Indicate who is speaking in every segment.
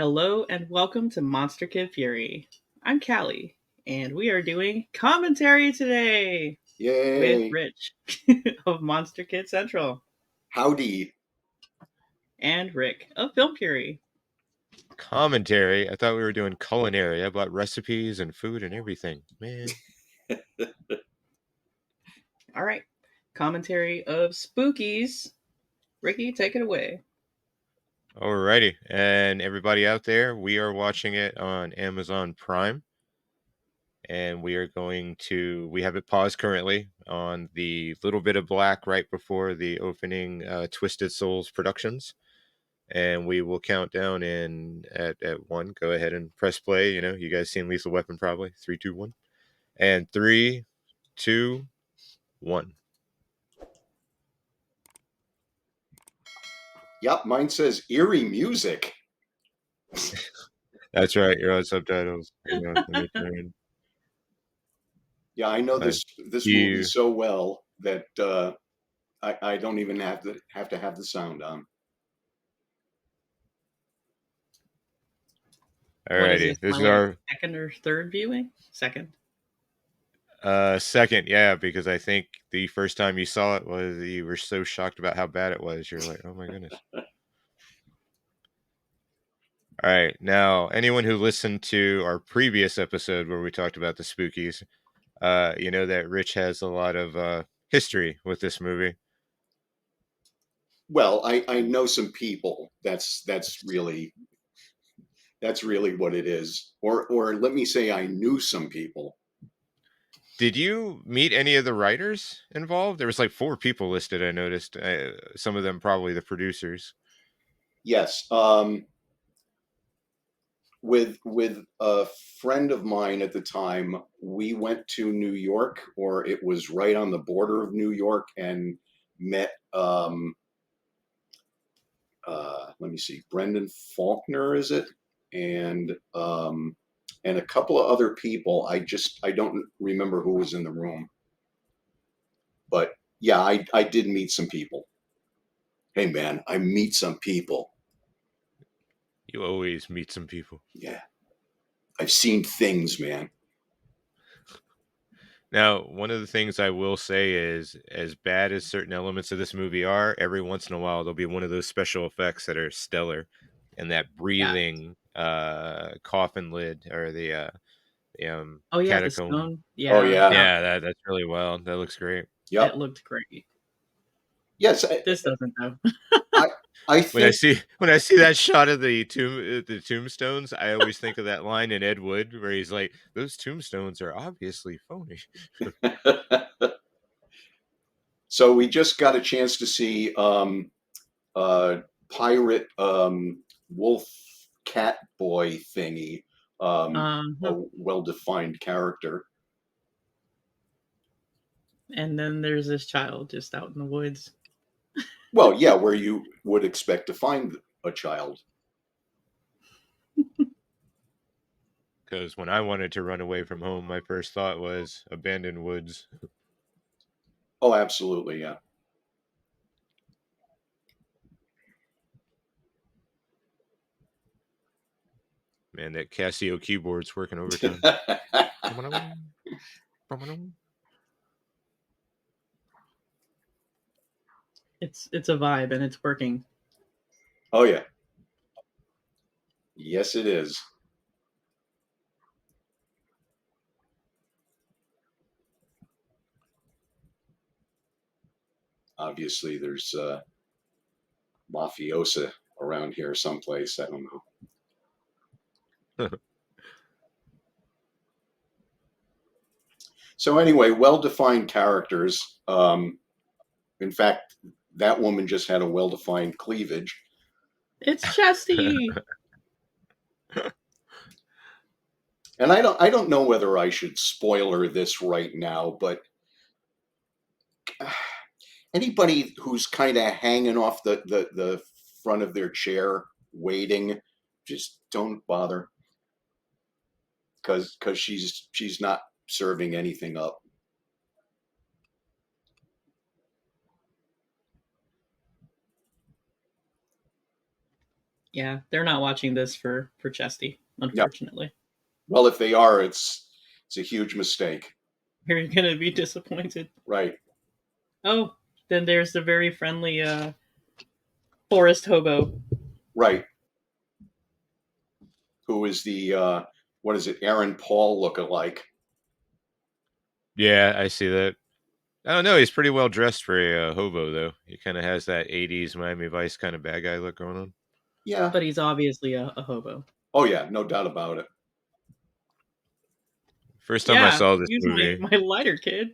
Speaker 1: Hello and welcome to MonsterKid Fury. I'm Callie, and we are doing commentary today with
Speaker 2: Yay!
Speaker 1: Rich of Monster Kid Central
Speaker 2: Howdy.
Speaker 1: and Rick of Film Fury.
Speaker 3: Commentary? I thought we were doing culinary. I bought recipes and food and everything. Man.
Speaker 1: All right, commentary of Spookies. Ricky, take it away.
Speaker 3: Alrighty. And everybody out there, we are watching it on Amazon Prime. And we have it paused currently on the little bit of black right before the opening Twisted Souls Productions. And we will count down at one. Go ahead and press play. You guys seen Lethal Weapon probably. 3, 2, 1. And 3, 2, 1.
Speaker 2: Yep, mine says eerie music.
Speaker 3: That's right. You're on subtitles. Hang on, let me turn.
Speaker 2: Yeah, I know this movie so well that I don't even have to have the sound on.
Speaker 3: Alrighty, this is our
Speaker 1: second or third viewing. Second.
Speaker 3: Second, yeah, because I think the first time you saw it was you were so shocked about how bad it was. You're like, oh my goodness. All right, now anyone who listened to our previous episode where we talked about the Spookies, you know that Rich has a lot of history with this movie.
Speaker 2: Well, I know some people. That's really what it is. Or let me say I knew some people.
Speaker 3: Did you meet any of the writers involved? There was like 4 people listed, I noticed. Some of them probably the producers.
Speaker 2: Yes. With a friend of mine at the time, we went to New York, or it was right on the border of New York, and met let me see, Brendan Faulkner, is it? And a couple of other people. I don't remember who was in the room. But yeah, I did meet some people. Hey man, I meet some people.
Speaker 3: You always meet some people.
Speaker 2: Yeah. I've seen things, man.
Speaker 3: Now, one of the things I will say is, as bad as certain elements of this movie are, every once in a while there'll be one of those special effects that are stellar, and that breathing coffin lid or the
Speaker 1: the
Speaker 3: catacomb.
Speaker 1: stone.
Speaker 2: Yeah. Oh yeah.
Speaker 3: Yeah, that's really well. That looks great.
Speaker 2: Yep.
Speaker 1: It looked great.
Speaker 2: Yes.
Speaker 1: This doesn't though.
Speaker 2: I think
Speaker 3: when I see that shot of the tombstones, I always think of that line in Ed Wood where he's like, "Those tombstones are obviously phony."
Speaker 2: So we just got a chance to see pirate wolf cat boy thingy, a well-defined character.
Speaker 1: And then there's this child just out in the woods.
Speaker 2: Well, yeah, where you would expect to find a child.
Speaker 3: Because when I wanted to run away from home, my first thought was abandoned woods.
Speaker 2: Oh, absolutely, yeah.
Speaker 3: Man, that Casio keyboard's working overtime.
Speaker 1: It's a vibe and it's working.
Speaker 2: Oh yeah. Yes, it is. Obviously, there's mafiosa around here someplace. I don't know. So anyway, well-defined characters. In fact, that woman just had a well-defined cleavage.
Speaker 1: It's chesty.
Speaker 2: And I don't know whether I should spoiler this right now, but anybody who's kind of hanging off the front of their chair waiting, just don't bother, because she's not serving anything up.
Speaker 1: Yeah, they're not watching this for Chesty, unfortunately.
Speaker 2: Yep. Well, if they are, it's a huge mistake.
Speaker 1: You're gonna be disappointed.
Speaker 2: Right.
Speaker 1: Oh, then there's the very friendly forest hobo.
Speaker 2: Right. Who is the what is it, Aaron Paul lookalike?
Speaker 3: Yeah, I see that. I don't know. He's pretty well dressed for a hobo, though. He kind of has that 80's Miami Vice kind of bad guy look going on.
Speaker 2: Yeah.
Speaker 1: But he's obviously a hobo.
Speaker 2: Oh, yeah. No doubt about it.
Speaker 3: First time I saw this
Speaker 1: use
Speaker 3: movie.
Speaker 1: my lighter, kid.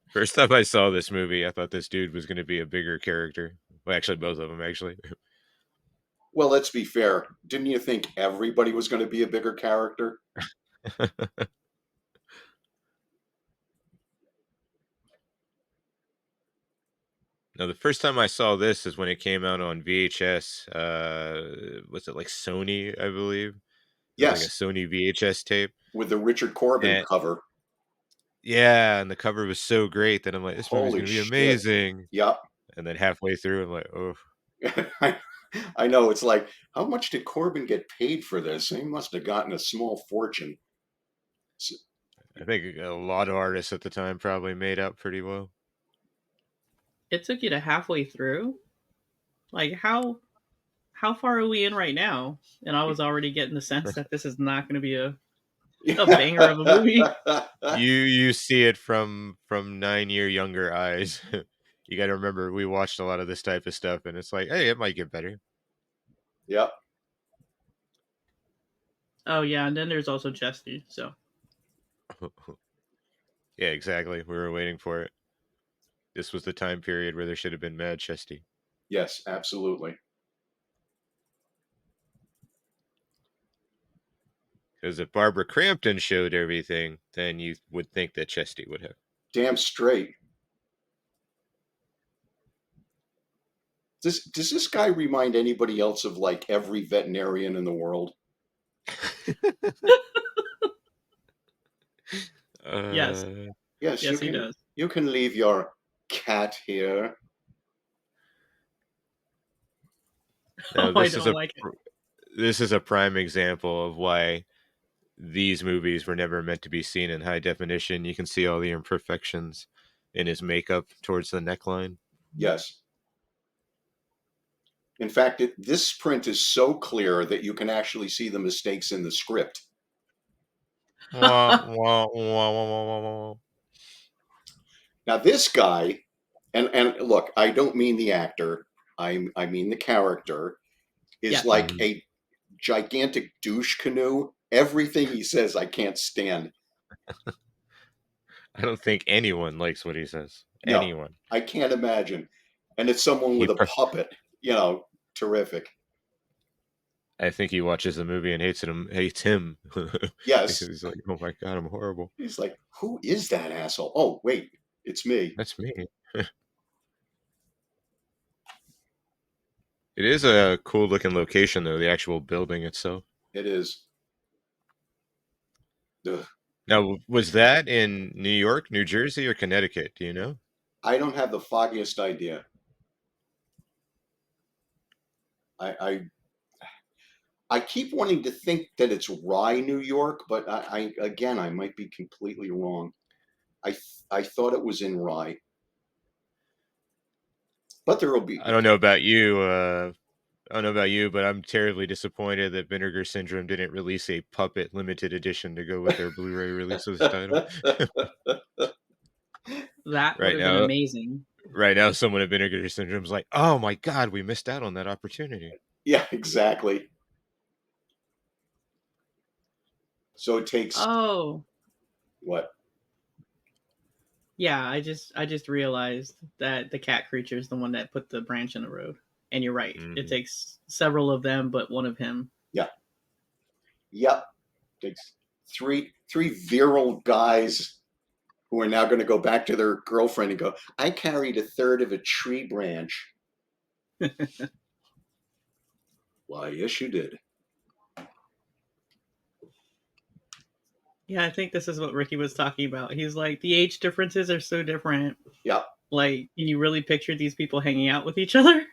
Speaker 3: First time I saw this movie, I thought this dude was going to be a bigger character. Well, actually, both of them, actually.
Speaker 2: Well, let's be fair. Didn't you think everybody was going to be a bigger character?
Speaker 3: Now, the first time I saw this is when it came out on VHS. Was it like Sony, I believe? It was like a Sony VHS tape.
Speaker 2: With the Richard Corbin cover.
Speaker 3: Yeah, and the cover was so great that I'm like, this movie's going to be amazing.
Speaker 2: Yep.
Speaker 3: And then halfway through, I'm like, oh.
Speaker 2: I know. It's like, how much did Corbin get paid for this? He must have gotten a small fortune.
Speaker 3: I think a lot of artists at the time probably made out pretty well.
Speaker 1: It took you to halfway through? Like, how far are we in right now? And I was already getting the sense that this is not going to be a banger of a movie.
Speaker 3: You see it from 9-year younger eyes. You got to remember, we watched a lot of this type of stuff, and it's like, hey, it might get better.
Speaker 2: Yep.
Speaker 1: Oh, yeah, and then there's also Chesty, so.
Speaker 3: Yeah, exactly. We were waiting for it. This was the time period where there should have been Mad Chesty.
Speaker 2: Yes, absolutely.
Speaker 3: Because if Barbara Crampton showed everything, then you would think that Chesty would have.
Speaker 2: Damn straight. Does this guy remind anybody else of like every veterinarian in the world?
Speaker 1: Yes.
Speaker 2: Yes, he does. You can leave your cat here.
Speaker 3: Now, this is a prime example of why these movies were never meant to be seen in high definition. You can see all the imperfections in his makeup towards the neckline.
Speaker 2: Yes. In fact, this print is so clear that you can actually see the mistakes in the script. Now this guy, and look, I don't mean the actor, I mean the character, is like a gigantic douche canoe. Everything he says, I can't stand.
Speaker 3: I don't think anyone likes what he says. No, anyone.
Speaker 2: I can't imagine. And it's someone with a puppet, terrific.
Speaker 3: I think he watches the movie and hates him.
Speaker 2: Yes.
Speaker 3: He's like, oh my God, I'm horrible.
Speaker 2: He's like, who is that asshole? Oh, wait, it's me.
Speaker 3: That's me. It is a cool looking location, though, the actual building itself.
Speaker 2: It is.
Speaker 3: Ugh. Now, was that in New York, New Jersey, or Connecticut? Do you know?
Speaker 2: I don't have the foggiest idea. I keep wanting to think that it's Rye, New York, but I might be completely wrong. I thought it was in Rye. But there will be.
Speaker 3: I don't know about you. But I'm terribly disappointed that Vinegar Syndrome didn't release a puppet limited edition to go with their Blu-ray release of this title.
Speaker 1: That would have been amazing.
Speaker 3: Right now, someone at Vinegar Syndrome's like, "Oh my God, we missed out on that opportunity."
Speaker 2: Yeah, exactly. So it takes.
Speaker 1: Oh.
Speaker 2: What?
Speaker 1: Yeah, I just realized that the cat creature is the one that put the branch in the road. And you're right. Mm-hmm. It takes several of them, but one of him.
Speaker 2: Yeah. Yep. It takes three virile guys who are now going to go back to their girlfriend and go, I carried a third of a tree branch. Why, yes, you did.
Speaker 1: Yeah, I think this is what Ricky was talking about. He's like, the age differences are so different.
Speaker 2: Yeah.
Speaker 1: Like, can you really picture these people hanging out with each other?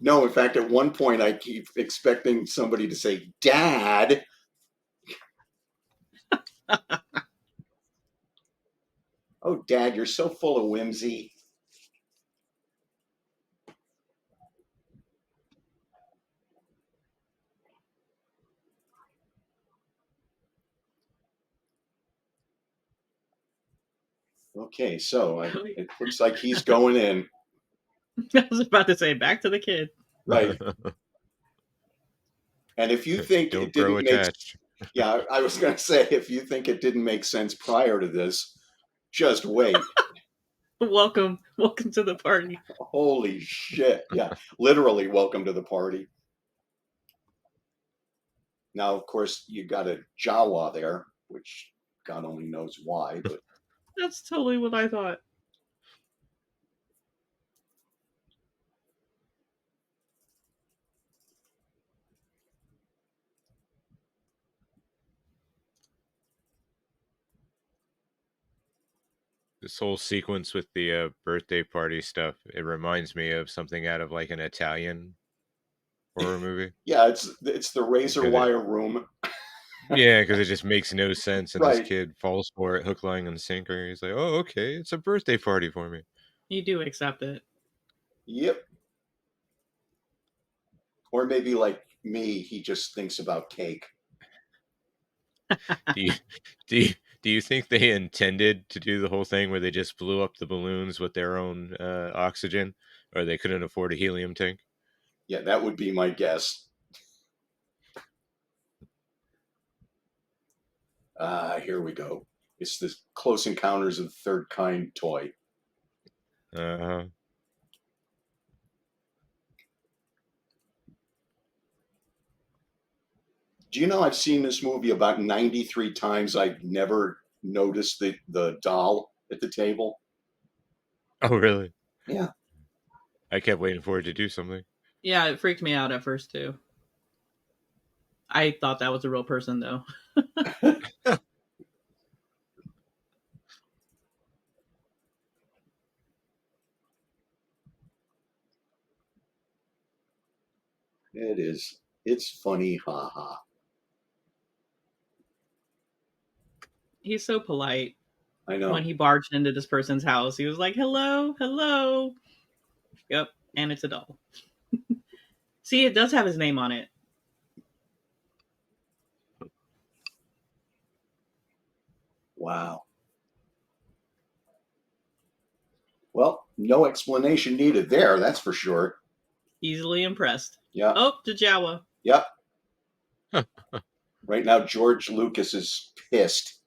Speaker 2: No, in fact, at one point I keep expecting somebody to say, "Dad." Oh, Dad, you're so full of whimsy. Okay, so it looks like he's going in.
Speaker 1: I was about to say, back to the kid.
Speaker 2: Right. And if you think
Speaker 3: Don't
Speaker 2: it
Speaker 3: grow
Speaker 2: didn't make,
Speaker 3: attached.
Speaker 2: yeah, I was going to say, if you think it didn't make sense prior to this, just wait.
Speaker 1: Welcome to the party.
Speaker 2: Holy shit. Yeah, literally, welcome to the party. Now, of course, you got a Jawa there, which God only knows why, but
Speaker 1: That's totally what I thought.
Speaker 3: This whole sequence with the birthday party stuff, it reminds me of something out of like an Italian horror movie.
Speaker 2: yeah, it's the razor
Speaker 3: Because it,
Speaker 2: wire room.
Speaker 3: yeah, because it just makes no sense, and this
Speaker 2: Right.
Speaker 3: kid falls for it, hook, line, and sinker. He's like, "Oh, okay, it's a birthday party for me."
Speaker 1: You do accept it.
Speaker 2: Yep. Or maybe like me, he just thinks about cake.
Speaker 3: Do you do you, do you think they intended to do the whole thing where they just blew up the balloons with their own oxygen, or they couldn't afford a helium tank?
Speaker 2: Yeah, that would be my guess. Here we go. It's the Close Encounters of the Third Kind toy.
Speaker 3: Uh,
Speaker 2: Do you know I've seen this movie about 93 times? I've never noticed the doll at the table.
Speaker 3: oh, really?
Speaker 2: Yeah.
Speaker 3: I kept waiting for it to do something.
Speaker 1: Yeah, it freaked me out at first too. I thought that was a real person though.
Speaker 2: It is. It's funny, haha.
Speaker 1: He's so polite.
Speaker 2: I know.
Speaker 1: When he barged into this person's house, he was like, "Hello, hello." Yep, and it's a doll. See, it does have his name on it.
Speaker 2: Wow. Well, no explanation needed there, that's for sure.
Speaker 1: Easily impressed.
Speaker 2: Yeah.
Speaker 1: Oh, to Jawa.
Speaker 2: Yep. Right now, George Lucas is pissed.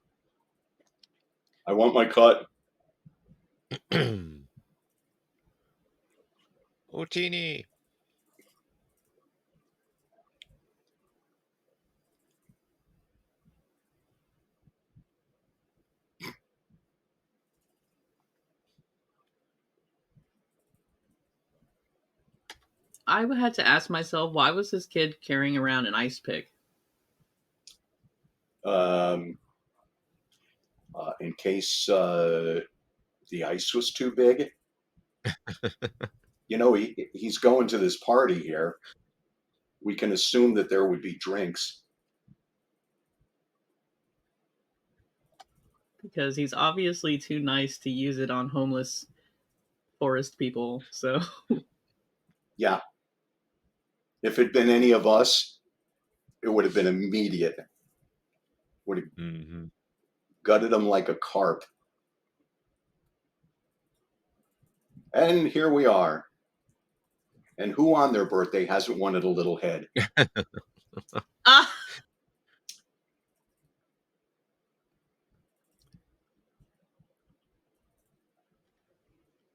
Speaker 2: I want my cut.
Speaker 3: Otini.
Speaker 1: I had to ask myself, why was this kid carrying around an ice pick?
Speaker 2: In case the ice was too big. You know, he's going to this party here. We can assume that there would be drinks.
Speaker 1: Because he's obviously too nice to use it on homeless forest people. So
Speaker 2: Yeah. If it'd been any of us, it would have been immediate. Would have gutted him like a carp. And here we are. And who on their birthday hasn't wanted a little head?
Speaker 1: ah,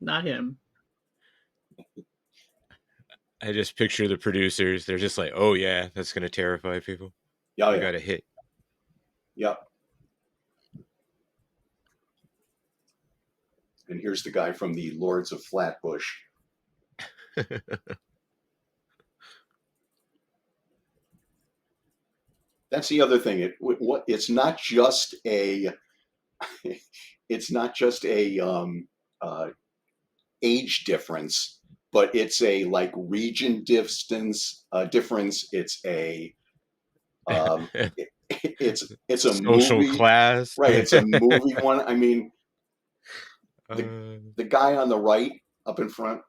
Speaker 1: not him.
Speaker 3: I just picture the producers. They're just like, "Oh yeah, that's gonna terrify people.
Speaker 2: Yeah,
Speaker 3: We
Speaker 2: yeah.
Speaker 3: got a hit."
Speaker 2: Yep. And here's the guy from the Lords of Flatbush. That's the other thing. It's not just a it's not just a age difference. but it's a like region difference. It's a it's a
Speaker 3: social
Speaker 2: movie,
Speaker 3: class.
Speaker 2: right? It's a movie one. I mean,
Speaker 3: Uh,
Speaker 2: the guy on the right up in front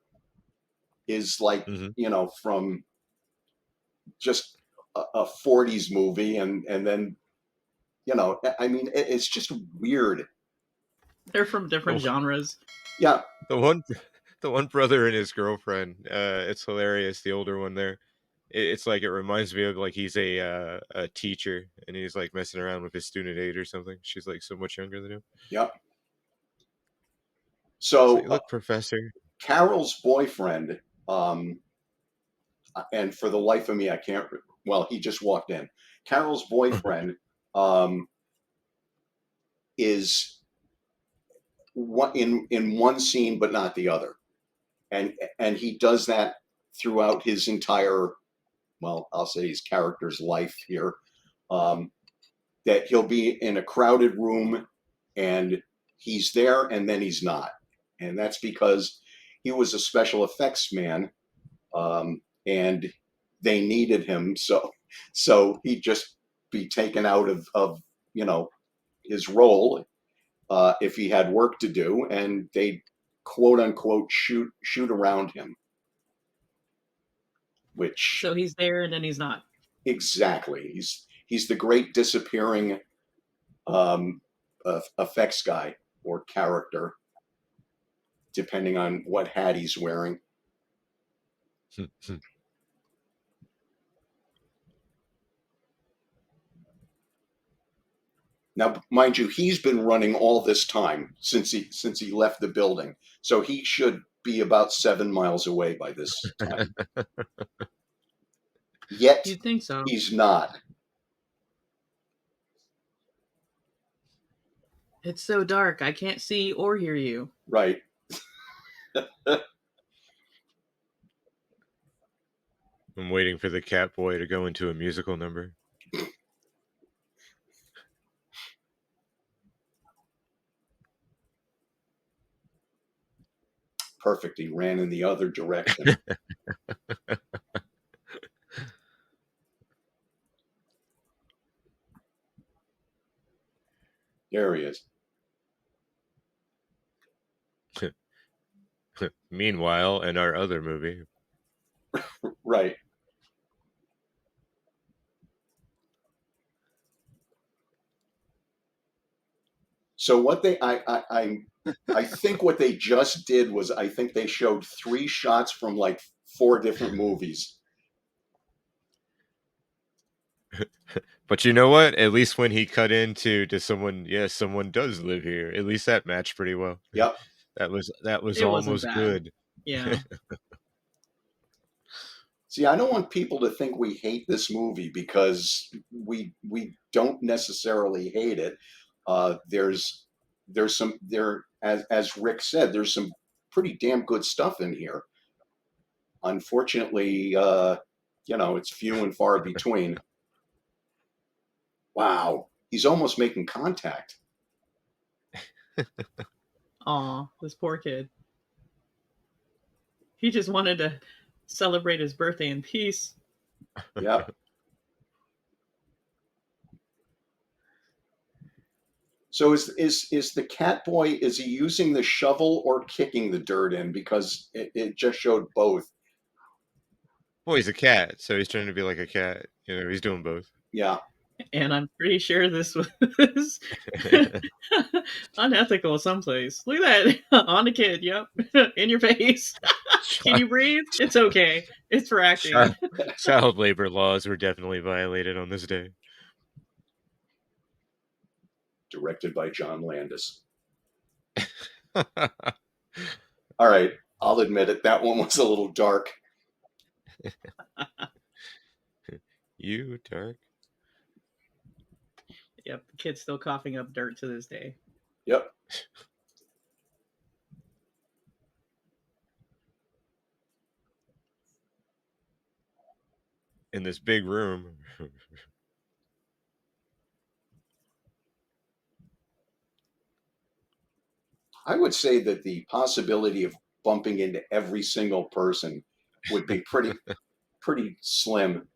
Speaker 2: is like,
Speaker 3: mhm.
Speaker 2: you know, from just a 40s movie, and then, you know, I mean, it's just weird.
Speaker 1: They're from different
Speaker 3: The,
Speaker 1: genres.
Speaker 2: Yeah,
Speaker 3: the one the one brother and his girlfriend, it's hilarious. The older one there. It's like it reminds me of like he's a teacher and he's like messing around with his student aide or something. She's like so much younger than him.
Speaker 2: yeah.
Speaker 3: It's
Speaker 2: So
Speaker 3: like, look, professor.
Speaker 2: Carol's boyfriend, um, and for the life of me, I can't. Well, he just walked in. Carol's boyfriend um, is in one scene, but not the other, and he does that throughout his entire. Well, I'll say his character's life here. Um, that he'll be in a crowded room, and he's there, and then he's not, and that's because he was a special effects man, and they needed him, so he'd just be taken out of you know his role if he had work to do, and they quote unquote shoot around him, which
Speaker 1: So he's there and then he's not.
Speaker 2: exactly he's the great disappearing um, effects guy or character, depending on what hat he's wearing. Now, mind you, he's been running all this time since he left the building, so he should be about 7 miles away by this time. Yet
Speaker 1: You'd think so.
Speaker 2: he's not.
Speaker 1: It's so dark, I can't see or hear you.
Speaker 2: Right.
Speaker 3: I'm waiting for the cat boy to go into a musical number.
Speaker 2: Perfect. He ran in the other direction. There he is.
Speaker 3: Meanwhile, in our other movie,
Speaker 2: Right. So what I think what they just did was, I think they showed 3 shots from like 4 different movies.
Speaker 3: but you know what? At least when he cut into to someone, yes, someone does live here. At least that matched pretty well.
Speaker 2: Yep.
Speaker 3: That was
Speaker 1: It wasn't
Speaker 3: almost
Speaker 1: bad.
Speaker 3: good.
Speaker 1: Yeah.
Speaker 2: See, I don't want people to think we hate this movie, because we don't necessarily hate it. There's some there as Rick said, there's some pretty damn good stuff in here. Unfortunately, you know, it's few and far between. Wow, he's almost making contact.
Speaker 1: Aw, this poor kid. He just wanted to celebrate his birthday in peace.
Speaker 2: Yep. So is the cat boy, is he using the shovel or kicking the dirt in? Because it just showed both.
Speaker 3: Well, he's a cat, so he's trying to be like a cat. You know, he's doing both.
Speaker 2: Yeah.
Speaker 1: And I'm pretty sure this was unethical someplace. Look at that. On the kid, yep. In your face. Can you breathe? It's okay. It's for acting.
Speaker 3: Child labor laws were definitely violated on this day.
Speaker 2: Directed by John Landis. All right, I'll admit it. That one was a little dark.
Speaker 3: You dark.
Speaker 1: Yep, the kid's still coughing up dirt to this day.
Speaker 2: Yep.
Speaker 3: In this big room.
Speaker 2: I would say that the possibility of bumping into every single person would be pretty slim.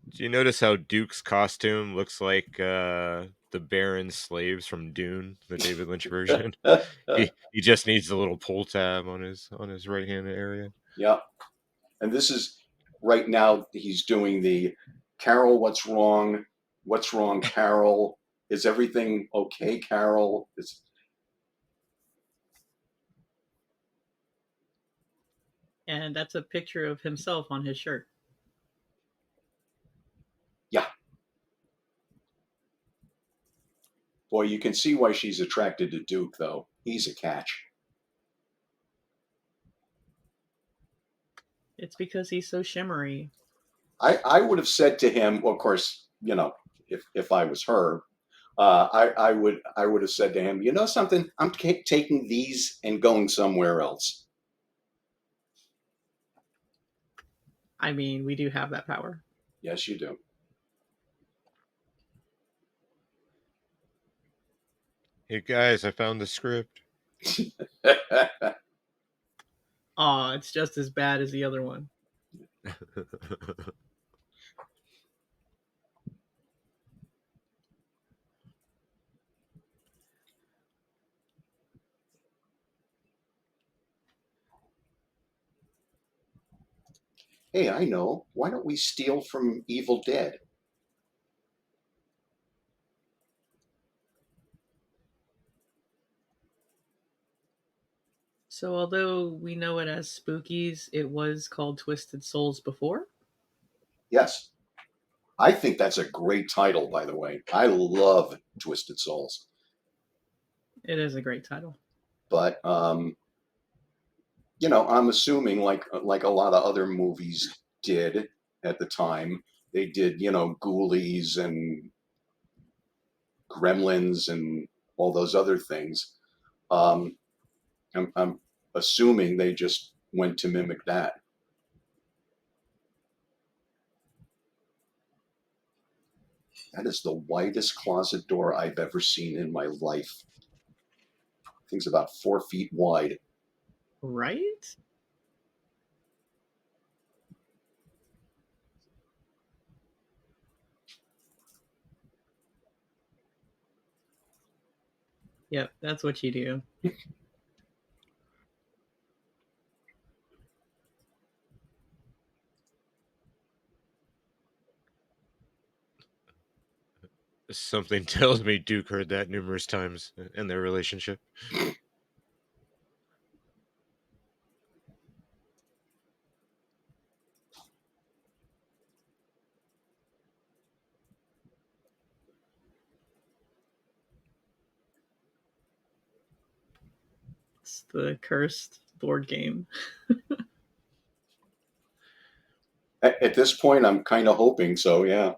Speaker 3: Do you notice how Duke's costume looks like the Baron's slaves from Dune, the David Lynch version? he just needs a little pull tab on his right hand area.
Speaker 2: Yeah. And this is right now he's doing the Carol, what's wrong? What's wrong, Carol? Is everything okay, Carol?
Speaker 1: And that's a picture of himself on his shirt.
Speaker 2: Yeah. Boy, you can see why she's attracted to Duke, though. He's a catch.
Speaker 1: It's because he's so shimmery.
Speaker 2: I would have said to him, well, of course, you know, if I was her, I would have said to him, you know something, I'm taking these and going somewhere else.
Speaker 1: I mean, we do have that power.
Speaker 2: Yes, you do.
Speaker 3: Hey guys, I found the script.
Speaker 1: Aw, it's just as bad as the other one.
Speaker 2: Hey, I know. Why don't we steal from Evil Dead?
Speaker 1: So although we know it as Spookies, it was called Twisted Souls before?
Speaker 2: Yes. I think that's a great title, by the way. I love Twisted Souls.
Speaker 1: It is a great title.
Speaker 2: But you know, I'm assuming like a lot of other movies did at the time, they did, you know, Ghoulies and Gremlins and all those other things. I'm assuming they just went to mimic that. That is the widest closet door I've ever seen in my life. Thing's about 4 feet wide.
Speaker 1: Right? Yep, that's what you do.
Speaker 3: Something tells me Duke heard that numerous times in their relationship.
Speaker 1: It's the cursed board game.
Speaker 2: At this point, I'm kind of hoping so, yeah.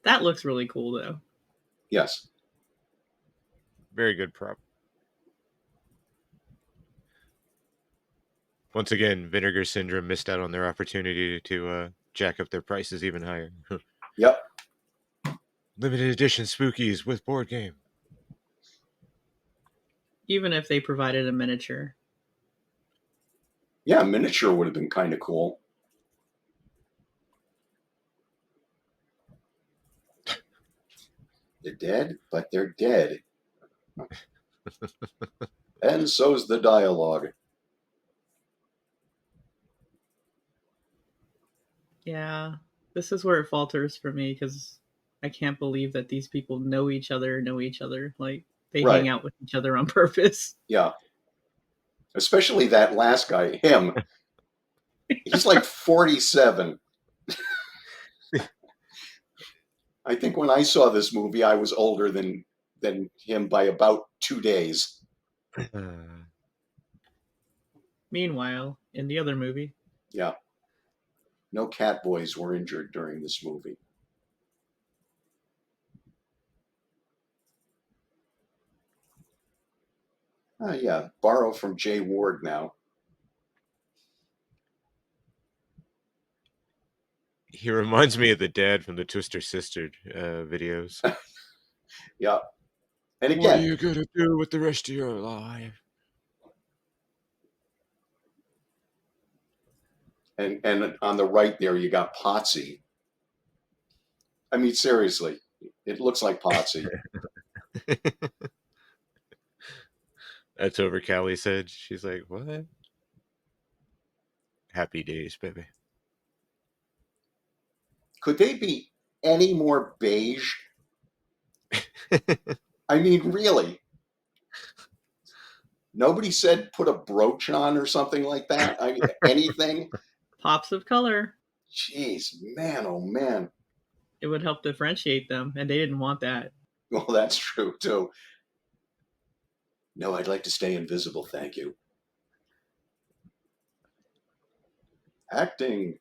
Speaker 1: That looks really cool, though.
Speaker 2: Yes.
Speaker 3: Very good prop. Once again, Vinegar Syndrome missed out on their opportunity to jack up their prices even higher.
Speaker 2: Yep.
Speaker 3: Limited edition Spookies with board game.
Speaker 1: Even if they provided a miniature.
Speaker 2: Yeah, miniature would have been kind of cool. They're dead, but they're dead. And so's the dialogue.
Speaker 1: Yeah, this is where it falters for me because I can't believe that these people know each other. Like, they
Speaker 2: Right.
Speaker 1: hang out with each other on purpose.
Speaker 2: Yeah. Especially that last guy, him. He's like 47. I think when I saw this movie, I was older than him by about 2 days.
Speaker 1: Meanwhile, in the other movie,
Speaker 2: Yeah. No cat boys were injured during this movie. Yeah, borrow from Jay Ward now.
Speaker 3: He reminds me of the dad from the Twister Sister videos.
Speaker 2: Yeah. And
Speaker 3: What are
Speaker 2: again,
Speaker 3: you gonna do with the rest of your life?
Speaker 2: and on the right there, you got Potsy. I mean, seriously, it looks like Potsy.
Speaker 3: That's over, Callie said. She's like, what? Happy days, baby.
Speaker 2: Could they be any more beige? I mean, really? Nobody said put a brooch on or something like that? I mean, anything?
Speaker 1: Pops of color.
Speaker 2: Jeez, man, oh man.
Speaker 1: It would help differentiate them, and they didn't want that.
Speaker 2: Well, that's true, too. No, I'd like to stay invisible, thank you. Acting.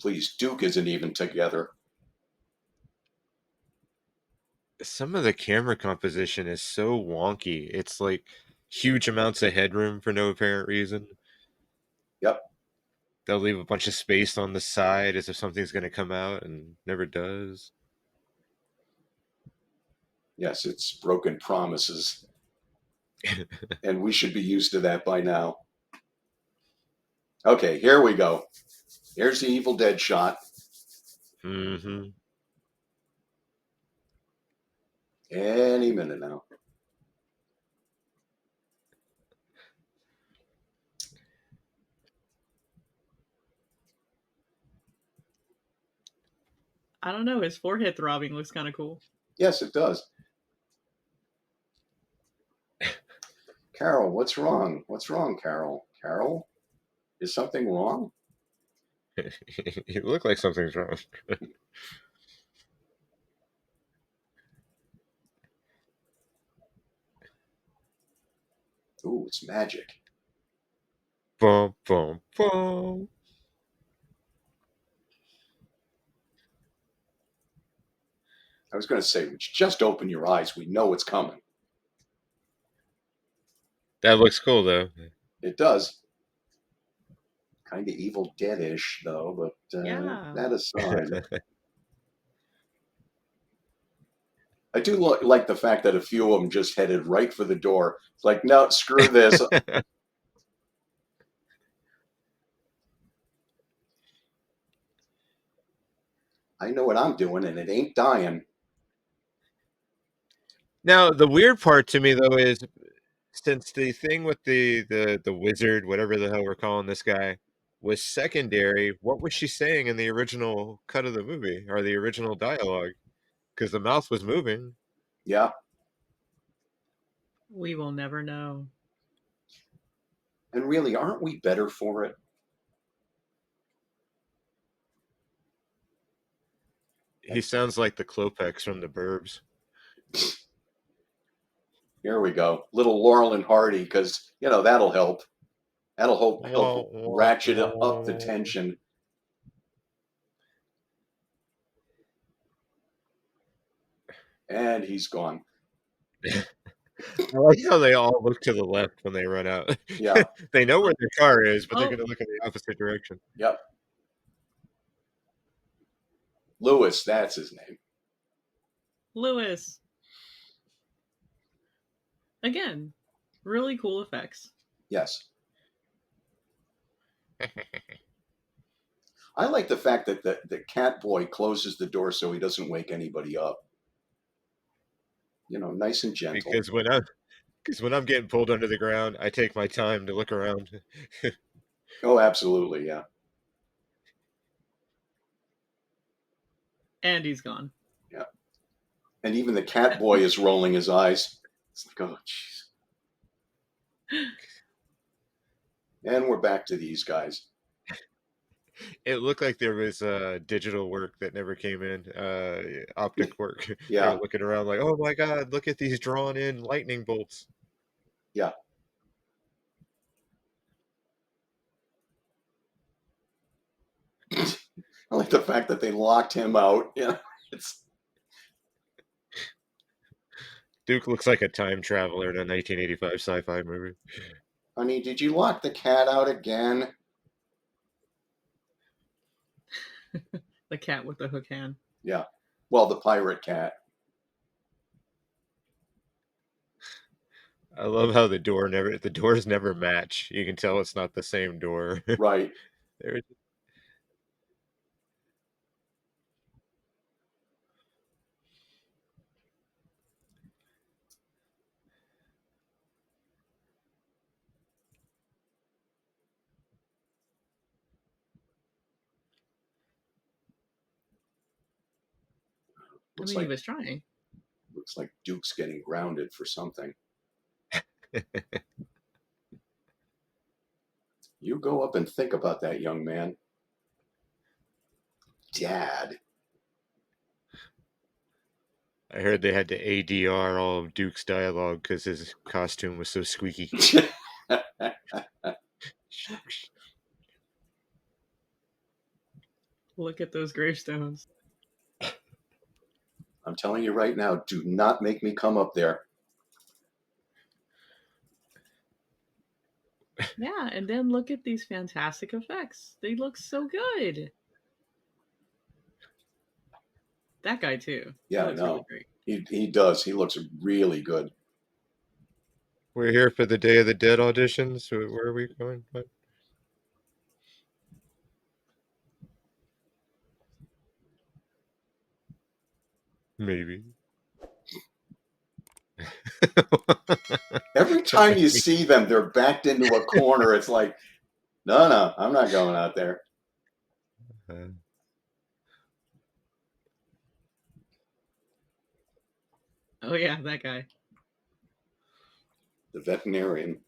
Speaker 2: Please, Duke isn't even together.
Speaker 3: Some of the camera composition is so wonky. It's like huge amounts of headroom for no apparent reason.
Speaker 2: Yep.
Speaker 3: They'll leave a bunch of space on the side as if something's going to come out and never does.
Speaker 2: Yes, it's broken promises. And we should be used to that by now. Okay, here we go. Here's the Evil Dead shot.
Speaker 3: Mm-hmm.
Speaker 2: Any minute now.
Speaker 1: I don't know. His forehead throbbing looks kind of cool.
Speaker 2: Yes, it does. Carol, what's wrong? What's wrong, Carol? Carol? Is something wrong?
Speaker 3: You look like something's wrong.
Speaker 2: Ooh, it's magic.
Speaker 3: Bum, bum, bum.
Speaker 2: I was going to say, just open your eyes. We know it's coming.
Speaker 3: That looks cool, though.
Speaker 2: It does. Kind of Evil Dead-ish, though, but
Speaker 1: Yeah.
Speaker 2: that aside. I do like the fact that a few of them just headed right for the door. It's like, no, screw this. I know what I'm doing, and it ain't dying.
Speaker 3: Now, the weird part to me, though, is since the thing with the wizard, whatever the hell we're calling this guy, was secondary, what was she saying in the original cut of the movie or the original dialogue? Because the mouth was moving.
Speaker 2: Yeah.
Speaker 1: We will never know.
Speaker 2: And really, aren't we better for it?
Speaker 3: He sounds like the Klopex from the Burbs.
Speaker 2: Here we go. Little Laurel and Hardy, because, that'll help. That'll help ratchet up the tension. And he's gone.
Speaker 3: I like how they all look to the left when they run out.
Speaker 2: Yeah.
Speaker 3: They know where their car is, but they're going to look in the opposite direction.
Speaker 2: Yep. Lewis, that's his name.
Speaker 1: Lewis. Again, really cool effects.
Speaker 2: Yes. I like the fact that the cat boy closes the door so he doesn't wake anybody up. Nice and gentle.
Speaker 3: Because when I'm getting pulled under the ground, I take my time to look around.
Speaker 2: Oh, absolutely, yeah.
Speaker 1: And he's gone.
Speaker 2: Yeah. And even the cat boy is rolling his eyes. It's like, oh, jeez. And we're back to these guys.
Speaker 3: It looked like there was digital work that never came in, optic work.
Speaker 2: Yeah.
Speaker 3: They were looking around like, oh my God, look at these drawn in lightning bolts.
Speaker 2: Yeah. I like the fact that they locked him out. Yeah.
Speaker 3: Duke looks like a time traveler in a 1985 sci-fi movie.
Speaker 2: Honey, did you lock the cat out again?
Speaker 1: The cat with the hook hand.
Speaker 2: Yeah. Well, the pirate cat.
Speaker 3: I love how the doors never match. You can tell it's not the same door.
Speaker 2: Right.
Speaker 3: They're-
Speaker 1: I
Speaker 2: Looks
Speaker 1: mean, he
Speaker 2: like
Speaker 1: was trying.
Speaker 2: Duke's getting grounded for something. You go up and think about that, young man. Dad.
Speaker 3: I heard they had to ADR all of Duke's dialogue because his costume was so squeaky.
Speaker 1: Look at those gravestones.
Speaker 2: I'm telling you right now, do not make me come up there.
Speaker 1: Yeah, and then look at these fantastic effects. They look so good. That guy too.
Speaker 2: Yeah,
Speaker 1: He looks really great.
Speaker 2: He does. He looks really good.
Speaker 3: We're here for the Day of the Dead auditions. Where are we going? What? Maybe.
Speaker 2: Every time you see them, they're backed into a corner. It's like, no, I'm not going out there.
Speaker 1: Oh yeah, that guy.
Speaker 2: The veterinarian.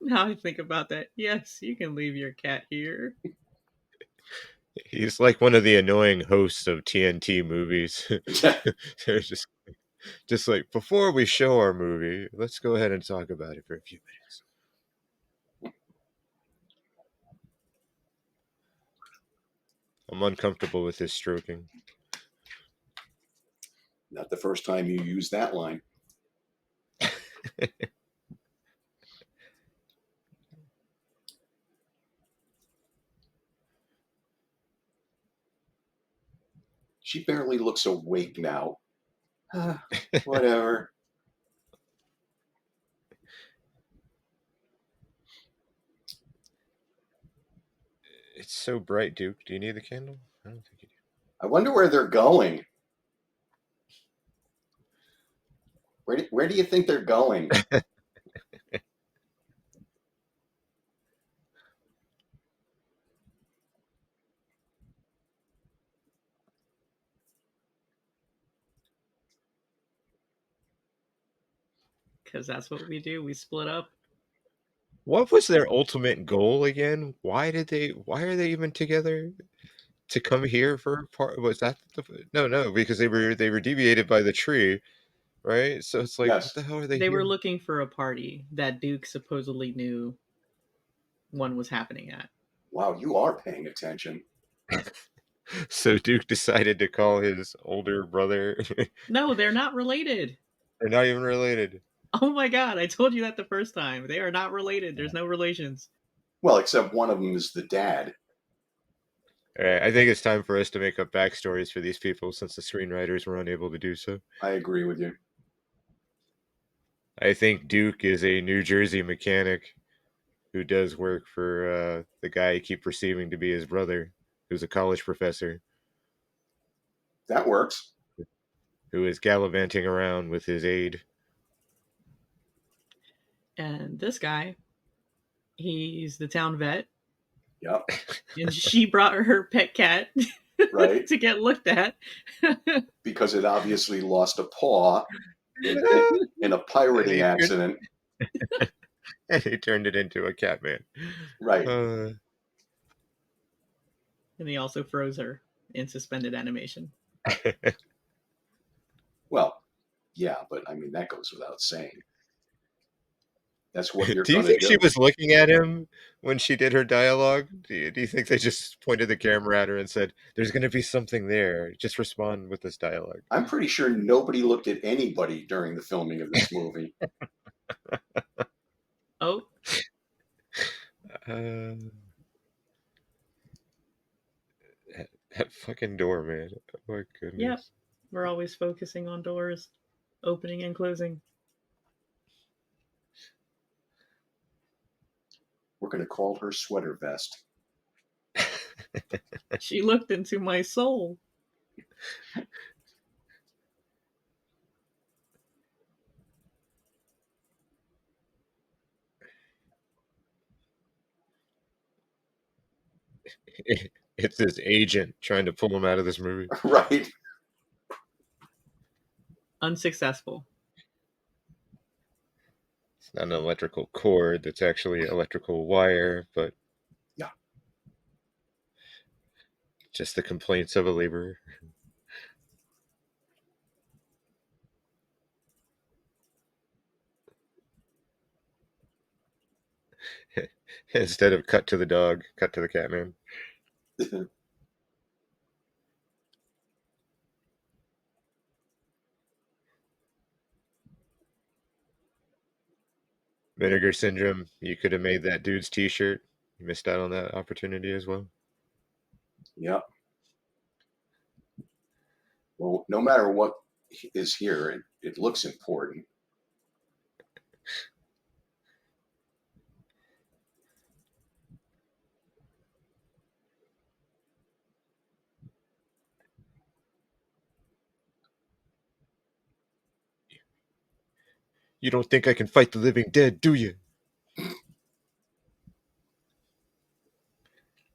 Speaker 1: Now I think about that. Yes, you can leave your cat here.
Speaker 3: He's like one of the annoying hosts of TNT movies. They're just like, before we show our movie, let's go ahead and talk about it for a few minutes. I'm uncomfortable with his stroking.
Speaker 2: Not the first time you use that line. She barely looks awake now. Whatever.
Speaker 3: It's so bright, Duke. Do you need the candle? I don't think you do.
Speaker 2: I wonder where they're going. Where do you think they're going?
Speaker 1: Because that's what we do. We split up.
Speaker 3: What was their ultimate goal again? Why are they even together? To come here for a part? Was that no, because they were deviated by the tree, right? So it's like, what
Speaker 2: Yes.
Speaker 3: the hell are they
Speaker 1: They
Speaker 3: here?
Speaker 1: were looking for a party that Duke supposedly knew one was happening at.
Speaker 2: Wow, you are paying attention.
Speaker 3: So Duke decided to call his older brother.
Speaker 1: No, they're not related.
Speaker 3: They're not even related.
Speaker 1: Oh my god, I told you that the first time. They are not related. There's no relations.
Speaker 2: Well, except one of them is the dad.
Speaker 3: All right, I think it's time for us to make up backstories for these people since the screenwriters were unable to do so.
Speaker 2: I agree with you.
Speaker 3: I think Duke is a New Jersey mechanic who does work for the guy I keep perceiving to be his brother, who's a college professor,
Speaker 2: That works.
Speaker 3: who is gallivanting around with his aide.
Speaker 1: And this guy, he's the town vet.
Speaker 2: Yep.
Speaker 1: And she brought her pet cat
Speaker 2: Right.
Speaker 1: to get looked at.
Speaker 2: Because it obviously lost a paw in a pirating accident.
Speaker 3: And he turned it into a cat man.
Speaker 2: Right.
Speaker 1: And he also froze her in suspended animation.
Speaker 2: Well, yeah, but I mean, that goes without saying. That's what you're
Speaker 3: Do you
Speaker 2: going to
Speaker 3: think
Speaker 2: do.
Speaker 3: she was looking at him when she did her dialogue? Do you think they just pointed the camera at her and said, there's going to be something there. Just respond with this dialogue?
Speaker 2: I'm pretty sure nobody looked at anybody during the filming of this movie.
Speaker 1: Oh,
Speaker 3: fucking door, man. Oh my goodness.
Speaker 1: Yep. We're always focusing on doors, opening and closing.
Speaker 2: We're going to call her Sweater Vest.
Speaker 1: She looked into my soul.
Speaker 3: It's his agent trying to pull him out of this movie.
Speaker 2: Right.
Speaker 1: Unsuccessful.
Speaker 3: It's not an electrical cord, that's actually electrical wire, but
Speaker 2: yeah,
Speaker 3: just the complaints of a laborer. Instead of cut to the dog, cut to the cat man. Vinegar Syndrome, you could have made that dude's t-shirt. You missed out on that opportunity as well.
Speaker 2: Yep. Well, no matter what is here, it looks important.
Speaker 3: You don't think I can fight the living dead, do you?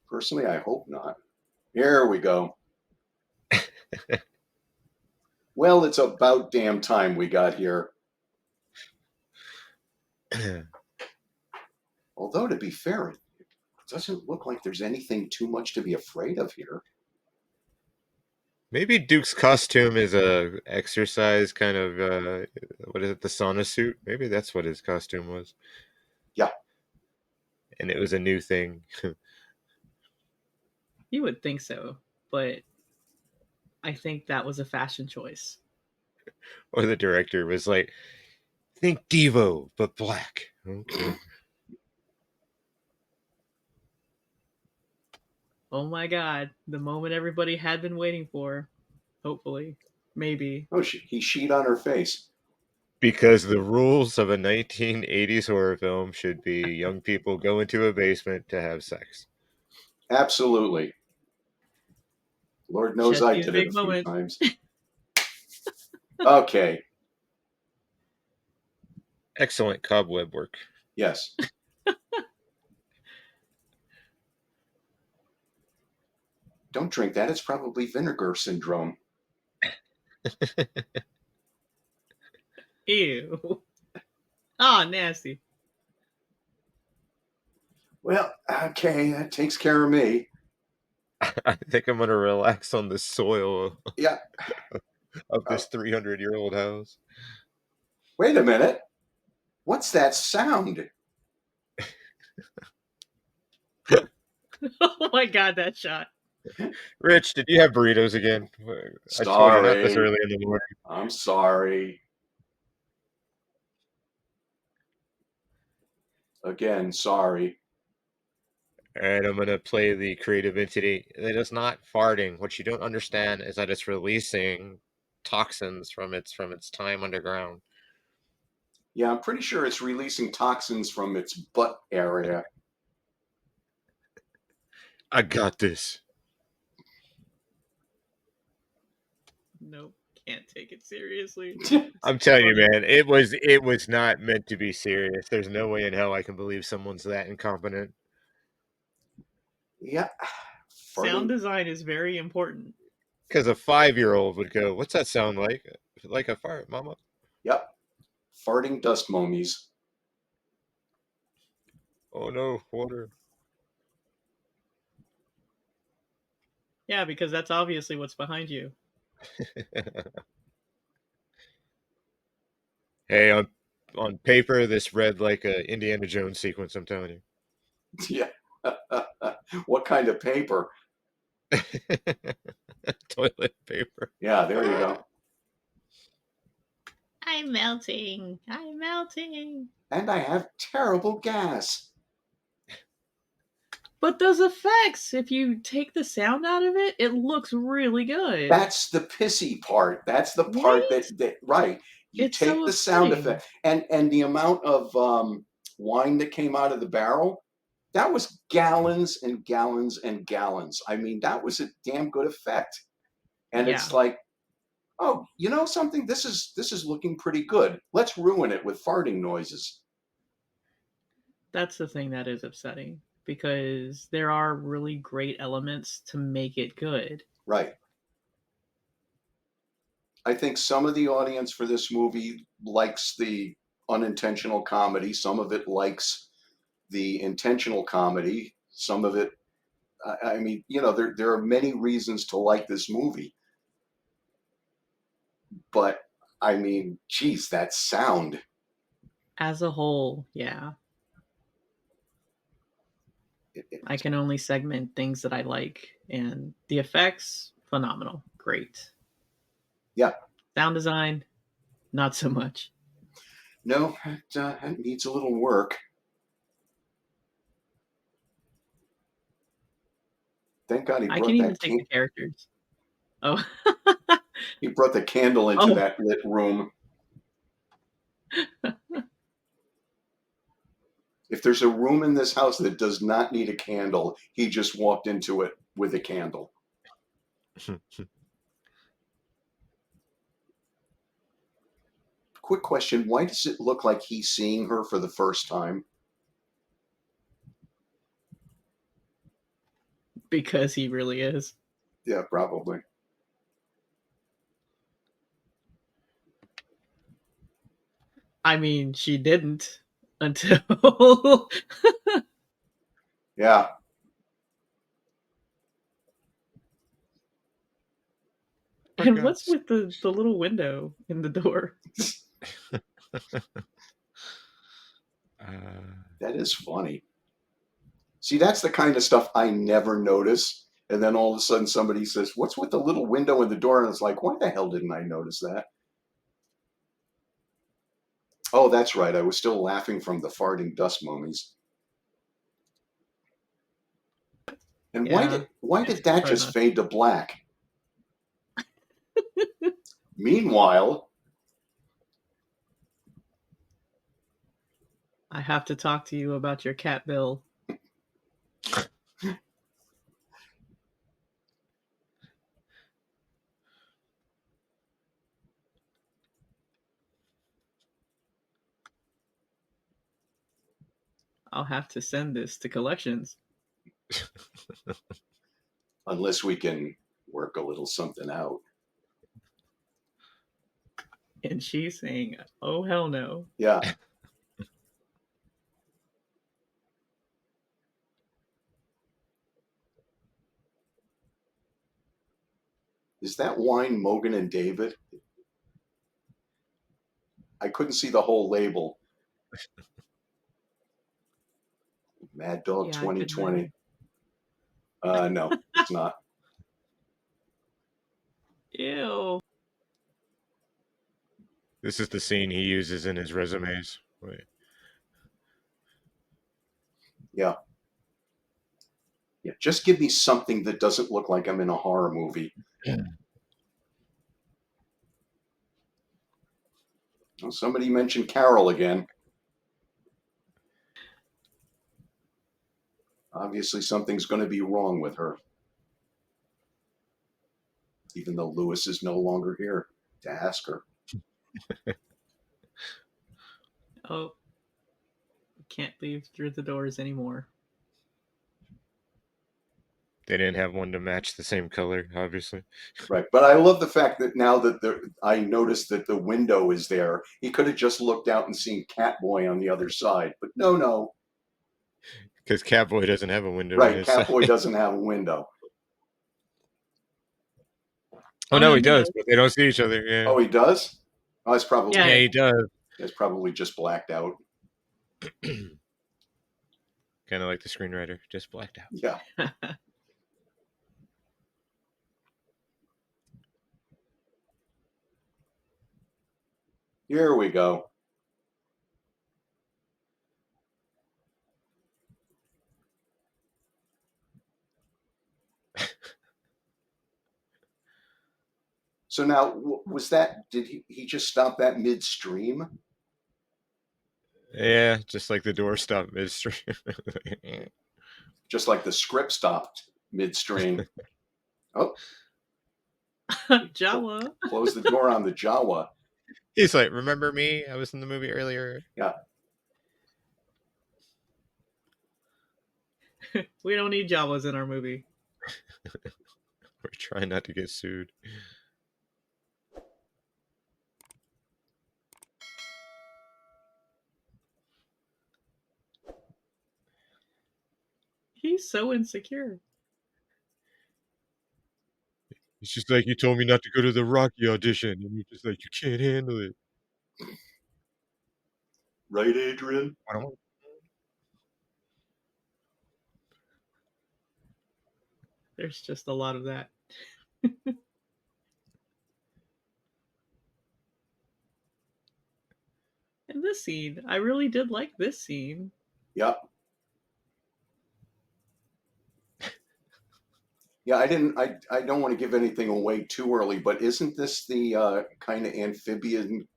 Speaker 2: Personally, I hope not. Here we go. Well, it's about damn time we got here. Although, to be fair, it doesn't look like there's anything too much to be afraid of here.
Speaker 3: Maybe Duke's costume is a exercise kind of, what is it, the sauna suit? Maybe that's what his costume was.
Speaker 2: Yeah.
Speaker 3: And it was a new thing.
Speaker 1: You would think so, but I think that was a fashion choice.
Speaker 3: Or the director was like, think Devo, but black. Okay.
Speaker 1: Oh my god, the moment everybody had been waiting for. Hopefully. Maybe.
Speaker 2: Oh, he sheet on her face.
Speaker 3: Because the rules of a 1980s horror film should be young people go into a basement to have sex.
Speaker 2: Absolutely. Lord knows I did it a few times. Okay.
Speaker 3: Excellent cobweb work.
Speaker 2: Yes. Don't drink that. It's probably vinegar syndrome.
Speaker 1: Ew. Ah, nasty.
Speaker 2: Well, okay, that takes care of me.
Speaker 3: I think I'm going to relax on the soil
Speaker 2: Yeah.
Speaker 3: of this 300-year-old house.
Speaker 2: Wait a minute. What's that sound?
Speaker 1: Oh my god, that shot.
Speaker 3: Rich, did you have burritos again?
Speaker 2: Sorry.
Speaker 3: I told you not this early in the morning.
Speaker 2: I'm sorry. Again, sorry.
Speaker 3: And I'm going to play the creative entity. It is not farting. What you don't understand is that it's releasing toxins from its time underground.
Speaker 2: Yeah, I'm pretty sure it's releasing toxins from its butt area.
Speaker 3: I got this.
Speaker 1: Nope, can't take it seriously.
Speaker 3: I'm telling you, man, it was not meant to be serious. There's no way in hell I can believe someone's that incompetent.
Speaker 2: Yeah.
Speaker 1: Sound design is very important.
Speaker 3: Because a 5-year-old would go, "What's that sound like? Like a fart, mama?"
Speaker 2: Yep. Farting dust momies.
Speaker 3: Oh no, water.
Speaker 1: Yeah, because that's obviously what's behind you.
Speaker 3: Hey, on paper, this read like a Indiana Jones sequence, I'm telling you.
Speaker 2: Yeah. What kind of paper?
Speaker 3: Toilet paper.
Speaker 2: Yeah, there you go.
Speaker 1: I'm melting. I'm melting.
Speaker 2: And I have terrible gas.
Speaker 1: But those effects, if you take the sound out of it, it looks really good.
Speaker 2: That's the pissy part. That's the part
Speaker 1: Right?
Speaker 2: that right. You
Speaker 1: It's
Speaker 2: take
Speaker 1: so
Speaker 2: the sound
Speaker 1: upsetting.
Speaker 2: effect and the amount of wine that came out of the barrel. That was gallons and gallons and gallons. I mean, that was a damn good effect. And
Speaker 1: Yeah.
Speaker 2: it's like, oh, you know something? This is looking pretty good. Let's ruin it with farting noises.
Speaker 1: That's the thing that is upsetting because there are really great elements to make it good.
Speaker 2: Right. I think some of the audience for this movie likes the unintentional comedy. Some of it likes the intentional comedy. Some of it, I mean, you know, there are many reasons to like this movie. But I mean, geez, that sound.
Speaker 1: As a whole, yeah. I can only segment things that I like, and the effects, phenomenal. Great.
Speaker 2: Yeah.
Speaker 1: Sound design, not so much.
Speaker 2: No, it needs a little work. Thank God he
Speaker 1: I can
Speaker 2: brought
Speaker 1: even
Speaker 2: that
Speaker 1: take the characters. Oh.
Speaker 2: he brought the candle into
Speaker 1: Oh.
Speaker 2: that lit room. If there's a room in this house that does not need a candle, he just walked into it with a candle. Quick question, why does it look like he's seeing her for the first time?
Speaker 1: Because he really is.
Speaker 2: Yeah, probably.
Speaker 1: I mean, she didn't until.
Speaker 2: Yeah.
Speaker 1: And what's with the little window in the door?
Speaker 2: That is funny. See, that's the kind of stuff I never notice. And then all of a sudden somebody says, what's with the little window in the door? And it's like, why the hell didn't I notice that? Oh, that's right. I was still laughing from the farting dust mummies. And
Speaker 1: Yeah,
Speaker 2: why did that
Speaker 1: probably
Speaker 2: just
Speaker 1: not.
Speaker 2: fade to black? Meanwhile,
Speaker 1: I have to talk to you about your cat bill. I'll have to send this to collections.
Speaker 2: unless we can work a little something out.
Speaker 1: And she's saying, oh, hell no.
Speaker 2: Yeah. Is that wine Mogan and David? I couldn't see the whole label. Mad Dog
Speaker 1: Yeah,
Speaker 2: 2020. No, it's not.
Speaker 1: Ew.
Speaker 3: This is the scene he uses in his resumes. Wait.
Speaker 2: Yeah. Yeah, just give me something that doesn't look like I'm in a horror movie. Oh, somebody mentioned Carol again. Obviously, something's going to be wrong with her. Even though Lewis is no longer here to ask her.
Speaker 1: Oh. Can't leave through the doors anymore.
Speaker 3: They didn't have one to match the same color, obviously.
Speaker 2: Right, but I love the fact that now that I noticed that the window is there, he could have just looked out and seen Catboy on the other side. But no.
Speaker 3: Because Catboy doesn't have a window on
Speaker 2: Right,
Speaker 3: his
Speaker 2: Catboy
Speaker 3: side.
Speaker 2: doesn't have a window.
Speaker 3: Oh, no, he does, but they don't see each other. Yeah.
Speaker 2: Oh, he does? Oh, it's probably
Speaker 1: Yeah.
Speaker 3: He does.
Speaker 2: It's probably just blacked out.
Speaker 3: Kind of like the screenwriter, just blacked out.
Speaker 2: Yeah. Here we go. So now, was that? Did he just stop that midstream?
Speaker 3: Yeah, just like the door stopped midstream.
Speaker 2: Just like the script stopped midstream. Oh,
Speaker 1: Jawa.
Speaker 2: close the door on the Jawa.
Speaker 3: He's like, remember me? I was in the movie earlier.
Speaker 2: Yeah.
Speaker 1: We don't need Jawas in our movie.
Speaker 3: We're trying not to get sued.
Speaker 1: He's so insecure.
Speaker 3: It's just like, you told me not to go to the Rocky audition, and you're just like, you can't handle it.
Speaker 2: Right, Adrian?
Speaker 1: There's just a lot of that. And this scene, I really did like this scene.
Speaker 2: Yep. Yeah, I don't want to give anything away too early, but isn't this the kind of amphibian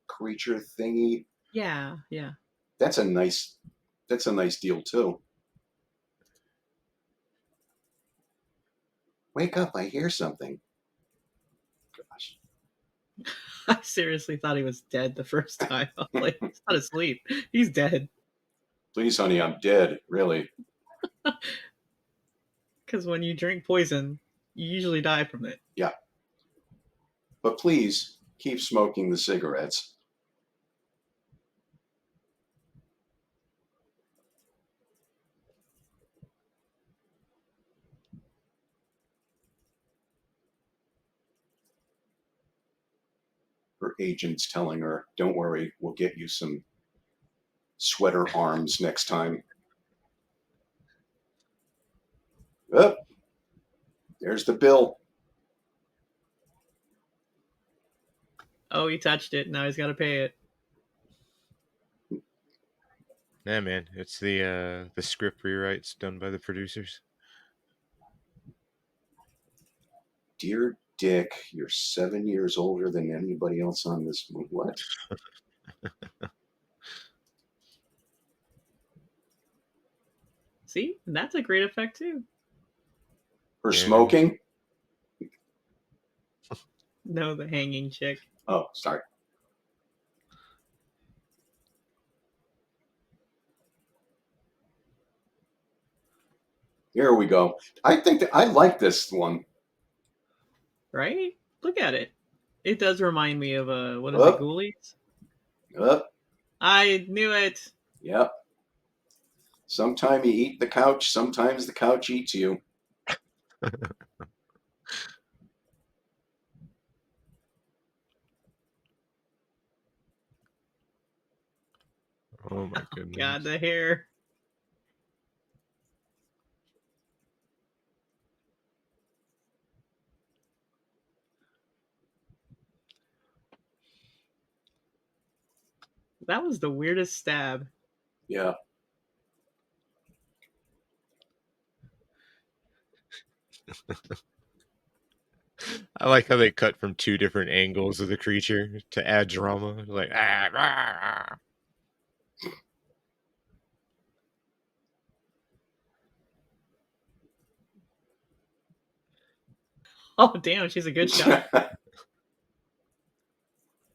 Speaker 2: creature thingy?
Speaker 1: Yeah, yeah.
Speaker 2: That's a nice deal too. Wake up, I hear something. Gosh.
Speaker 1: I seriously thought he was dead the first time. I was like, he's not asleep. He's dead.
Speaker 2: Please, honey, I'm dead. Really.
Speaker 1: Because when you drink poison, you usually die from it.
Speaker 2: Yeah. But please keep smoking the cigarettes. Her agent's telling her, don't worry, we'll get you some sweater arms next time. Oh, there's the bill.
Speaker 1: Oh, he touched it. Now he's got to pay it.
Speaker 3: Yeah, man, it's the script rewrites done by the producers.
Speaker 2: Dear Dick, you're 7 years older than anybody else on this movie. What?
Speaker 1: See? And that's a great effect, too.
Speaker 2: Her smoking?
Speaker 1: No, the hanging chick.
Speaker 2: Oh, sorry. Here we go. I think that I like this one.
Speaker 1: Right? Look at it. It does remind me of what is it, Ghoulies? I knew it.
Speaker 2: Yep. Sometimes you eat the couch, sometimes the couch eats you.
Speaker 3: Oh my goodness.
Speaker 1: God, the hair. That was the weirdest stab.
Speaker 2: Yeah.
Speaker 3: I like how they cut from two different angles of the creature to add drama. Like,
Speaker 1: Oh, damn, she's a good shot.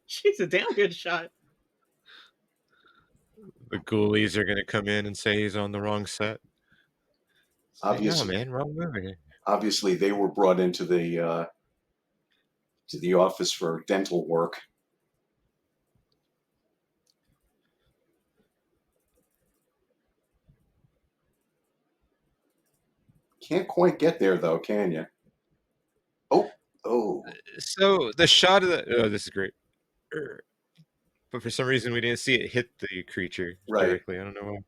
Speaker 1: She's a damn good shot.
Speaker 3: The ghoulies are going to come in and say he's on the wrong set.
Speaker 2: Obviously,
Speaker 3: no, man, wrong movie.
Speaker 2: Obviously, they were brought into the office for dental work. Can't quite get there though, can you? Oh.
Speaker 3: So the shot of the this is great, but for some reason we didn't see it hit the creature directly. I don't know why.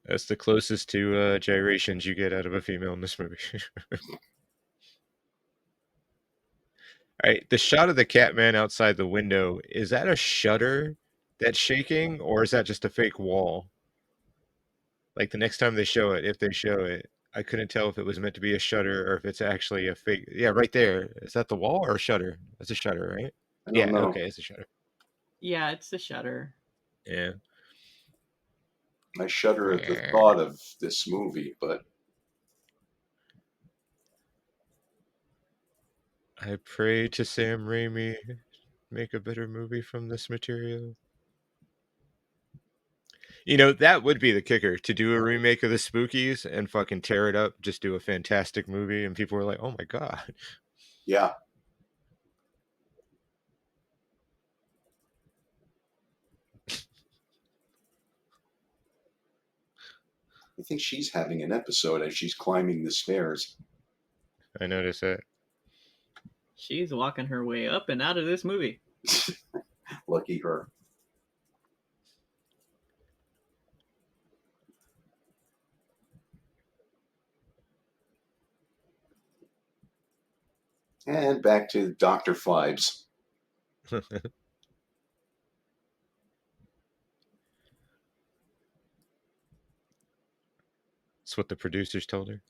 Speaker 3: That's the closest to gyrations you get out of a female in this movie. All right, the shot of the Catman outside the window, is that a shutter that's shaking, or is that just a fake wall? Like the next time they show it, if they show it, I couldn't tell if it was meant to be a shutter or if it's actually a fake. Yeah, right there. Is that the wall or a shutter? That's a shutter, right?
Speaker 2: I don't
Speaker 3: Yeah,
Speaker 2: know.
Speaker 3: okay, it's a shutter.
Speaker 1: Yeah, it's the shutter.
Speaker 3: Yeah.
Speaker 2: I shudder at the thought of this movie, but
Speaker 3: I pray to Sam Raimi, make a better movie from this material. You know, that would be the kicker, to do a remake of the Spookies and fucking tear it up, just do a fantastic movie, and people were like, oh my God.
Speaker 2: yeah. I think she's having an episode as she's climbing the stairs.
Speaker 3: I noticed that.
Speaker 1: She's walking her way up and out of this movie.
Speaker 2: Lucky her. And back to Dr. Phibes.
Speaker 3: That's what the producers told her.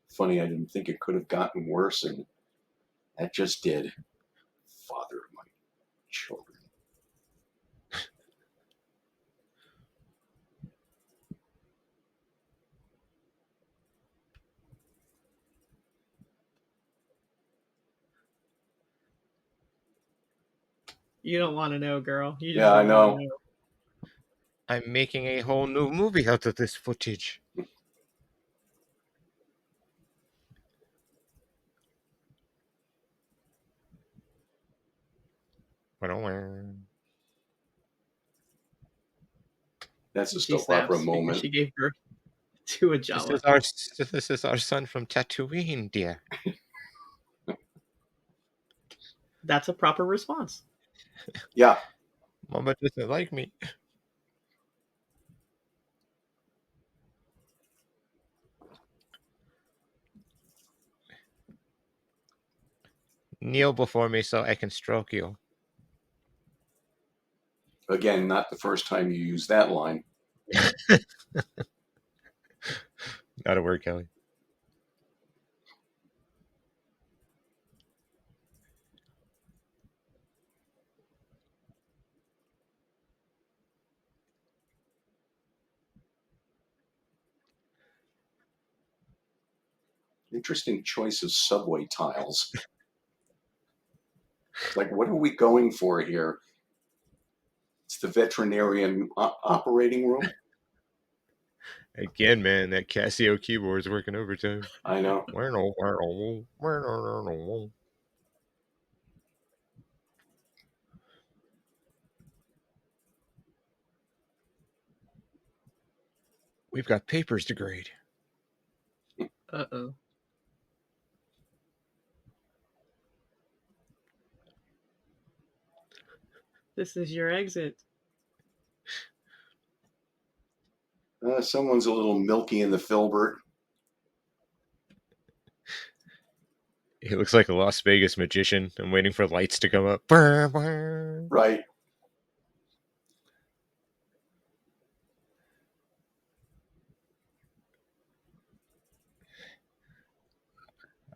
Speaker 2: Funny, I didn't think it could have gotten worse, and that just did. Father of my children.
Speaker 1: You don't want to know, girl. You just
Speaker 2: Yeah, I
Speaker 1: don't want
Speaker 2: know.
Speaker 1: to know.
Speaker 3: I'm making a whole new movie out of this footage.
Speaker 2: That's a
Speaker 1: She
Speaker 2: soap opera
Speaker 1: snaps because
Speaker 2: moment.
Speaker 1: she gave birth to a
Speaker 3: This
Speaker 1: Jawa.
Speaker 3: is our son from Tatooine, dear.
Speaker 1: That's a proper response.
Speaker 2: Yeah.
Speaker 3: Mama doesn't like me. Kneel before me so I can stroke you.
Speaker 2: Again, not the first time you use that line.
Speaker 3: Not a word, Kelly.
Speaker 2: Interesting choice of subway tiles. Like, what are we going for here? It's the veterinarian operating room.
Speaker 3: Again, man, that Casio keyboard's working overtime.
Speaker 2: I know.
Speaker 3: We've got papers to grade.
Speaker 1: Uh-oh. This is your exit.
Speaker 2: Someone's a little milky in the filbert.
Speaker 3: He looks like a Las Vegas magician. I'm waiting for lights to come up.
Speaker 2: Right.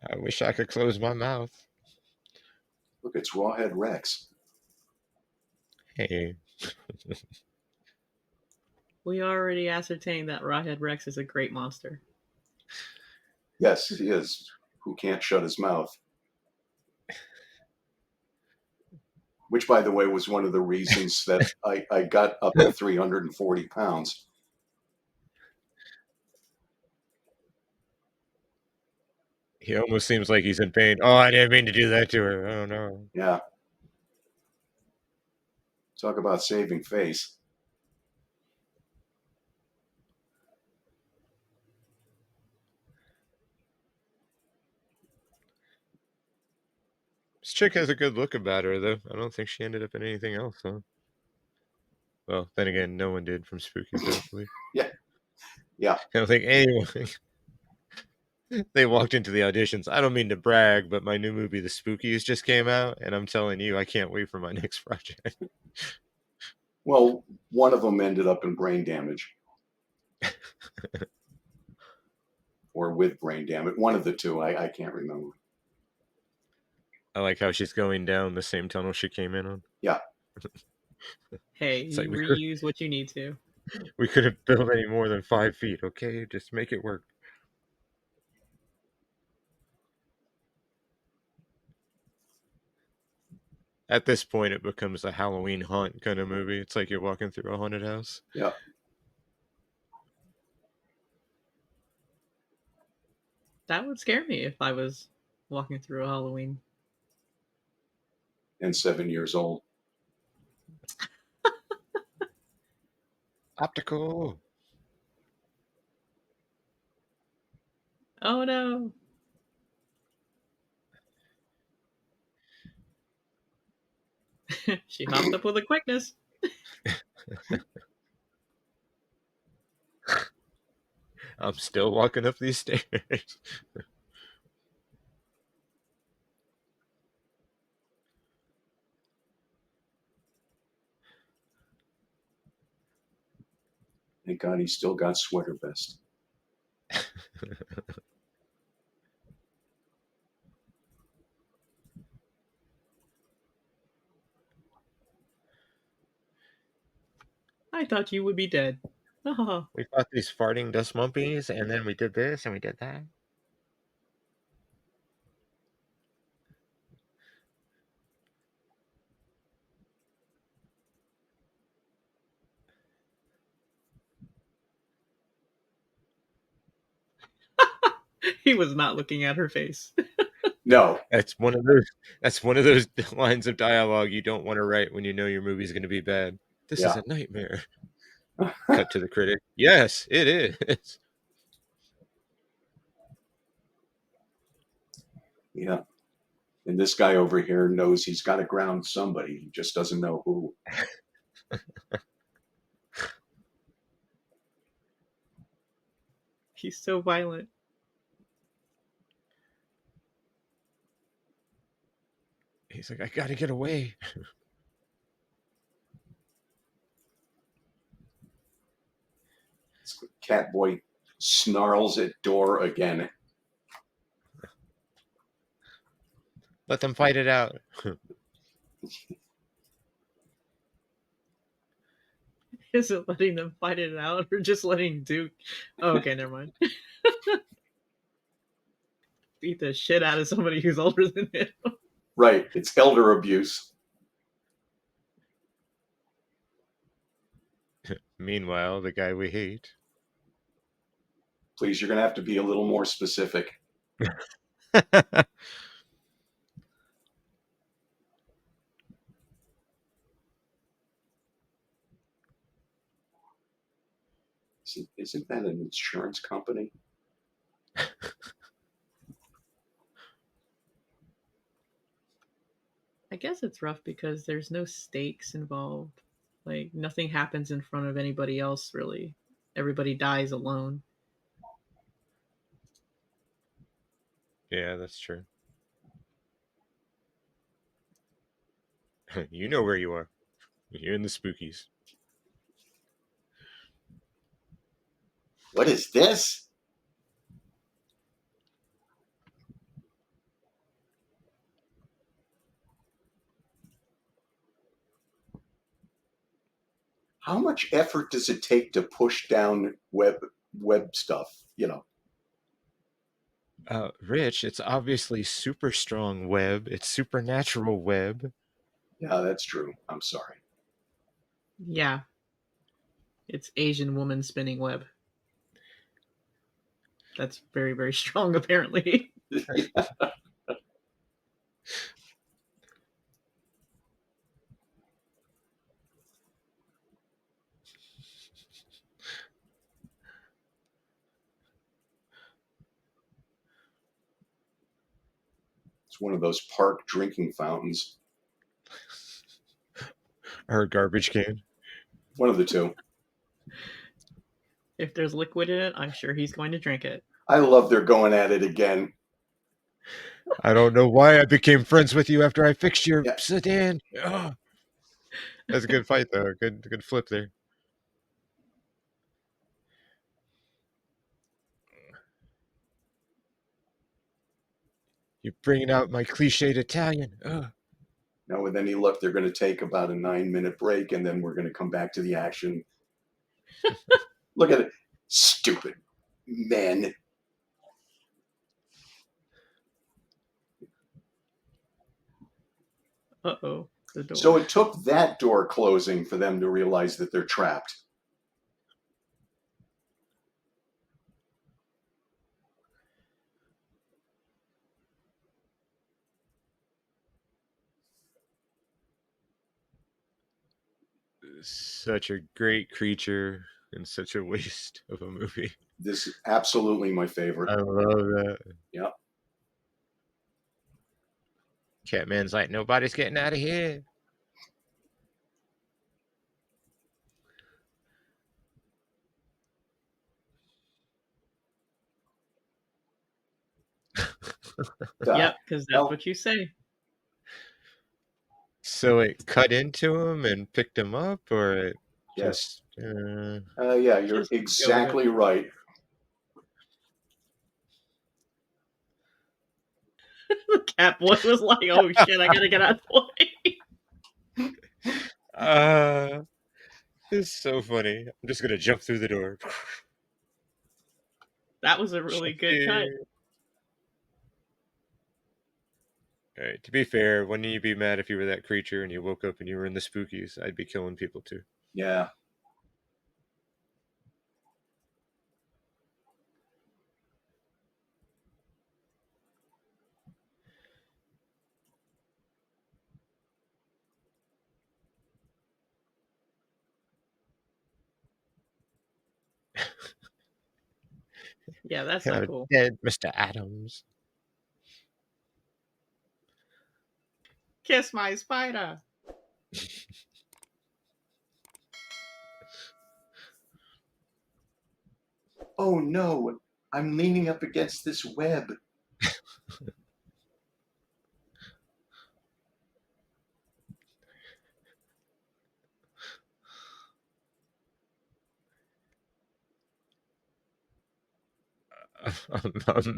Speaker 3: I wish I could close my mouth.
Speaker 2: Look, it's Rawhead Rex.
Speaker 3: Hey.
Speaker 1: We already ascertained that Rawhead Rex is a great monster.
Speaker 2: Yes, he is. Who can't shut his mouth. Which, by the way, was one of the reasons that I got up to 340 pounds.
Speaker 3: He almost seems like he's in pain. Oh, I didn't mean to do that to her. Oh, no.
Speaker 2: Yeah. Talk about saving face.
Speaker 3: This chick has a good look about her, though. I don't think she ended up in anything else, huh? Well, then again, no one did from Spookies, hopefully.
Speaker 2: Yeah. Yeah.
Speaker 3: I don't think anyone. They walked into the auditions. I don't mean to brag, but my new movie, The Spookies, just came out, and I'm telling you, I can't wait for my next project.
Speaker 2: Well, one of them ended up in brain damage. Or with brain damage. One of the two. I can't remember.
Speaker 3: I like how she's going down the same tunnel she came in on.
Speaker 2: Yeah.
Speaker 1: Hey,
Speaker 3: It's
Speaker 1: you
Speaker 3: like
Speaker 1: reuse what you need to.
Speaker 3: we couldn't build any more than 5 feet, okay? Just make it work. At this point, it becomes a Halloween haunt kind of movie. It's like you're walking through a haunted house.
Speaker 2: Yeah.
Speaker 1: That would scare me if I was walking through a Halloween.
Speaker 2: And 7 years old.
Speaker 3: Optical.
Speaker 1: Oh no. She hopped up with a quickness.
Speaker 3: I'm still walking up these stairs.
Speaker 2: Thank God he's still got sweater vest.
Speaker 1: I thought you would be dead. Oh.
Speaker 3: We fought these farting dust mumpies, and then we did this, and we did that.
Speaker 1: He was not looking at her face.
Speaker 2: No.
Speaker 3: That's one of those. That's one of those lines of dialogue you don't want to write when you know your movie's going to be bad. This is a nightmare. Cut to the critic. Yes, it is.
Speaker 2: Yeah. And this guy over here knows he's got to ground somebody. He just doesn't know who.
Speaker 1: He's so violent.
Speaker 3: He's like, I got to get away.
Speaker 2: Catboy snarls at door again.
Speaker 3: Let them fight it out.
Speaker 1: Is it letting them fight it out or just letting Duke? Oh, okay, never mind. Beat the shit out of somebody who's older than him.
Speaker 2: Right. It's elder abuse.
Speaker 3: Meanwhile, the guy we hate.
Speaker 2: Please, you're going to have to be a little more specific. Isn't that an insurance company?
Speaker 1: I guess it's rough because there's no stakes involved. Like, nothing happens in front of anybody else, really. Everybody dies alone.
Speaker 3: Yeah, that's true. You know where you are. You're in the Spookies.
Speaker 2: What is this? How much effort does it take to push down web stuff? You know.
Speaker 3: Rich, it's obviously super strong web. It's supernatural web.
Speaker 2: Yeah, that's true. I'm sorry.
Speaker 1: Yeah. It's Asian woman spinning web. That's very, very strong, apparently.
Speaker 2: It's one of those park drinking fountains.
Speaker 3: Or garbage can.
Speaker 2: One of the two.
Speaker 1: If there's liquid in it, I'm sure he's going to drink it.
Speaker 2: I love they're going at it again.
Speaker 3: I don't know why I became friends with you after I fixed your
Speaker 2: Yeah.
Speaker 3: sedan. Oh. That's a good fight, though. Good flip there. You're bringing out my cliched Italian. Ugh.
Speaker 2: Now, with any luck, they're going to take about a 9-minute break, and then we're going to come back to the action. Look at it. Stupid men.
Speaker 1: Uh-oh. The door.
Speaker 2: So it took that door closing for them to realize that they're trapped.
Speaker 3: Such a great creature and such a waste of a movie.
Speaker 2: This is absolutely my favorite.
Speaker 3: I love that.
Speaker 2: Yep.
Speaker 3: Catman's like, nobody's getting out of here.
Speaker 1: Yep, because that's what you say.
Speaker 3: So it cut into him and picked him up, or it
Speaker 2: Yes.
Speaker 3: just...
Speaker 2: Yeah, you're
Speaker 1: Just
Speaker 2: exactly right.
Speaker 1: The Catboy was like, oh shit, I gotta get out of the way.
Speaker 3: It's so funny. I'm just gonna jump through the door.
Speaker 1: That was a really good cut.
Speaker 3: Alright, to be fair, wouldn't you be mad if you were that creature and you woke up and you were in the Spookies? I'd be killing people too.
Speaker 2: Yeah.
Speaker 1: Yeah, that's not cool.
Speaker 3: Dead, Mr. Adams.
Speaker 1: Kiss my spider.
Speaker 2: Oh no, I'm leaning up against this web.
Speaker 3: I'm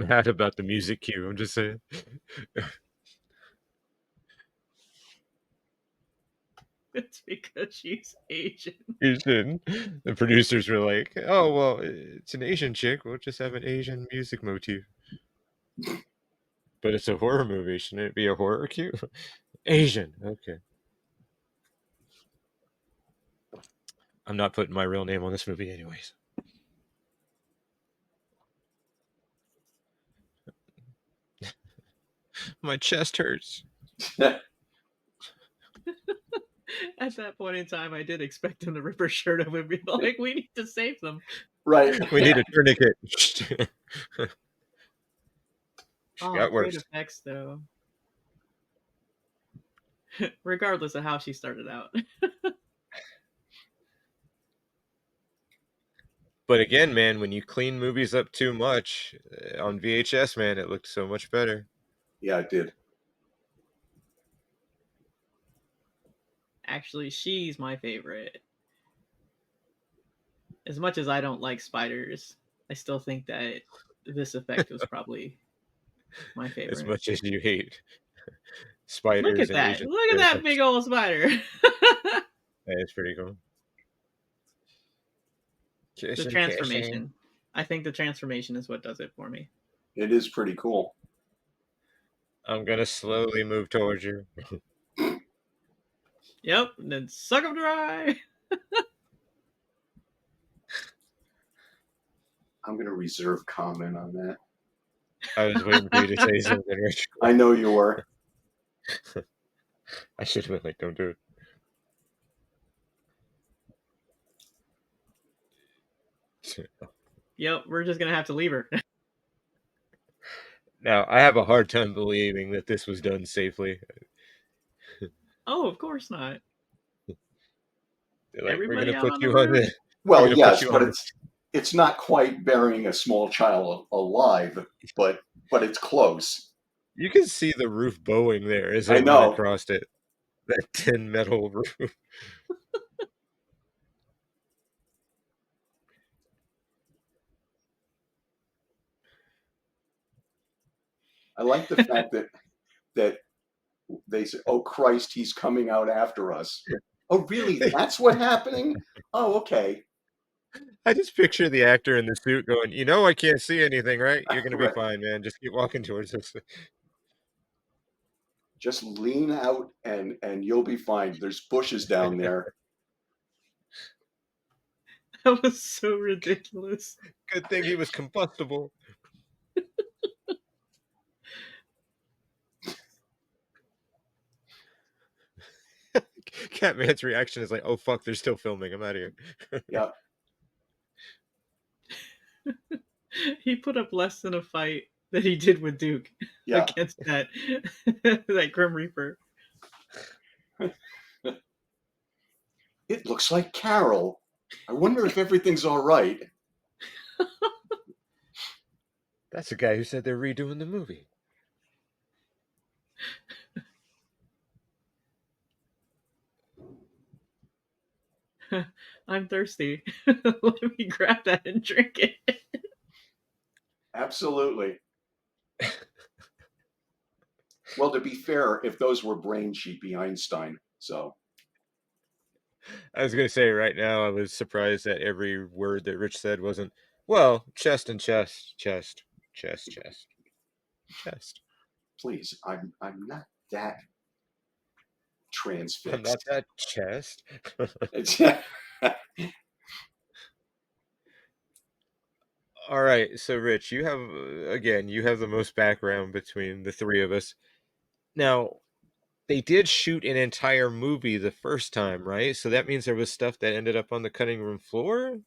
Speaker 3: mad about the music cue. I'm just saying.
Speaker 1: It's because she's Asian.
Speaker 3: Asian. The producers were like, "Oh well, it's an Asian chick. We'll just have an Asian music motif." But it's a horror movie. Shouldn't it be a horror cue? Asian. Okay. I'm not putting my real name on this movie, anyways. My chest hurts.
Speaker 1: At that point in time, I did expect him to rip her shirt off and be like, we need to save them.
Speaker 2: Right.
Speaker 3: We need a tourniquet.
Speaker 1: Oh,
Speaker 3: got
Speaker 1: great
Speaker 3: worse.
Speaker 1: effects, though. Regardless of how she started out.
Speaker 3: But again, man, when you clean movies up too much on VHS, man, it looked so much better.
Speaker 2: Yeah, it did.
Speaker 1: Actually, she's my favorite. As much as I don't like spiders, I still think that this effect was probably my favorite.
Speaker 3: As much as you hate spiders.
Speaker 1: Look at
Speaker 3: and
Speaker 1: that.
Speaker 3: Asian
Speaker 1: Look at that big old spider.
Speaker 3: It's pretty cool.
Speaker 1: The transformation. I think the transformation is what does it for me.
Speaker 2: It is pretty cool.
Speaker 3: I'm going to slowly move towards you.
Speaker 1: Yep, and then suck them dry.
Speaker 2: I'm going to reserve comment on that.
Speaker 3: I was waiting for you to say something, Rich.
Speaker 2: I know you were.
Speaker 3: I should have been like, don't do it.
Speaker 1: Yep, we're just going to have to leave her.
Speaker 3: Now, I have a hard time believing that this was done safely.
Speaker 1: Oh, of course not.
Speaker 3: Like,
Speaker 1: Everybody
Speaker 3: we're going to
Speaker 1: out
Speaker 3: put
Speaker 1: on
Speaker 3: you
Speaker 1: the
Speaker 3: on
Speaker 1: roof.
Speaker 3: the...
Speaker 2: Well, yes, but it's not quite burying a small child alive, but it's close.
Speaker 3: You can see the roof bowing there as
Speaker 2: I
Speaker 3: it went
Speaker 2: know.
Speaker 3: across it. That tin metal roof.
Speaker 2: I like the fact that they say, "Oh Christ, he's coming out after us." Oh, really? That's what's happening? Oh, okay.
Speaker 3: I just picture the actor in the suit going, "You know I can't see anything, right? You're gonna be
Speaker 2: Right.
Speaker 3: fine, man. Just keep walking towards us."
Speaker 2: Just lean out and you'll be fine. There's bushes down there.
Speaker 1: That was so ridiculous.
Speaker 3: Good thing he was combustible. Catman's reaction is like, "Oh fuck, they're still filming. I'm out of here."
Speaker 2: Yeah.
Speaker 1: He put up less than a fight that he did with Duke
Speaker 2: Yeah.
Speaker 1: against that Grim Reaper.
Speaker 2: It looks like Carol. I wonder if everything's all right.
Speaker 3: That's the guy who said they're redoing the movie.
Speaker 1: I'm thirsty. Let me grab that and drink it.
Speaker 2: Absolutely. Well, to be fair, if those were brain, she'd be Einstein. So
Speaker 3: I was gonna say right now, I was surprised that every word that Rich said wasn't, well, chest and chest, chest, chest, chest, chest.
Speaker 2: please, I'm not that
Speaker 3: I'm not
Speaker 2: transfixed.
Speaker 3: that chest. All right, so Rich, you have again, you have the most background between the three of us. Now, they did shoot an entire movie the first time, right? So that means there was stuff that ended up on the cutting room floor.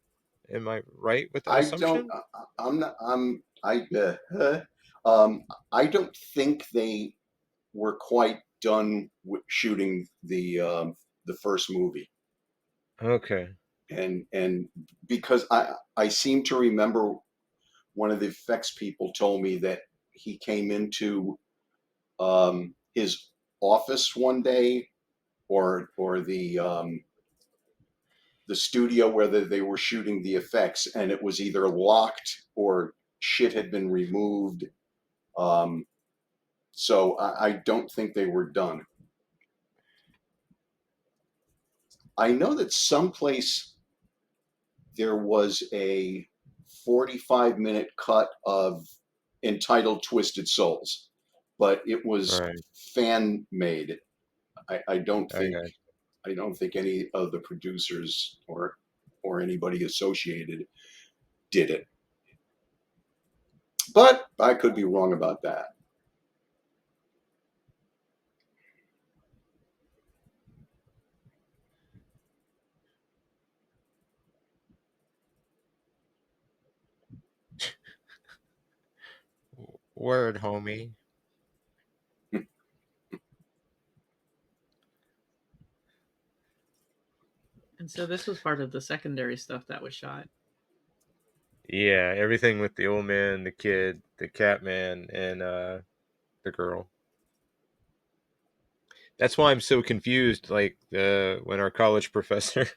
Speaker 3: Am I right with that
Speaker 2: I don't.
Speaker 3: assumption?
Speaker 2: I'm not. I don't think they were quite done with shooting the first movie,
Speaker 3: Okay.
Speaker 2: and because I seem to remember one of the effects people told me that he came into his office one day, or the studio where they were shooting the effects, and it was either locked or shit had been removed. Um, so I don't think they were done. I know that someplace there was a 45-minute cut of entitled Twisted Souls, but it was
Speaker 3: Right.
Speaker 2: fan made. I don't
Speaker 3: I
Speaker 2: think
Speaker 3: got
Speaker 2: any of the producers or anybody associated did it. But I could be wrong about that.
Speaker 3: you. Word, homie.
Speaker 1: And so this was part of the secondary stuff that was shot.
Speaker 3: Yeah, everything with the old man, the kid, the cat man, and the girl. That's why I'm so confused. Like when our college professor,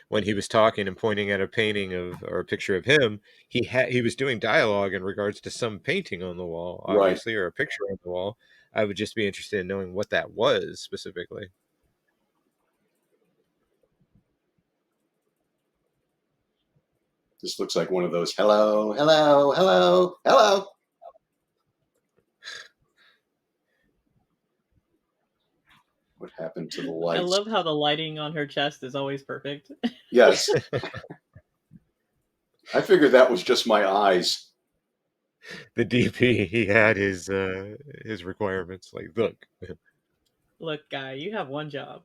Speaker 3: when he was talking and pointing at a painting of or a picture of him, he was doing dialogue in regards to some painting on the wall,
Speaker 2: Right.
Speaker 3: obviously, or a picture on the wall. I would just be interested in knowing what that was specifically.
Speaker 2: This looks like one of those hello, hello, hello, hello. What happened to the
Speaker 1: I
Speaker 2: lights?
Speaker 1: love how the lighting on her chest is always perfect.
Speaker 2: Yes. I figured that was just my eyes.
Speaker 3: The DP, he had his requirements. Like, look,
Speaker 1: Look, guy, you have one job.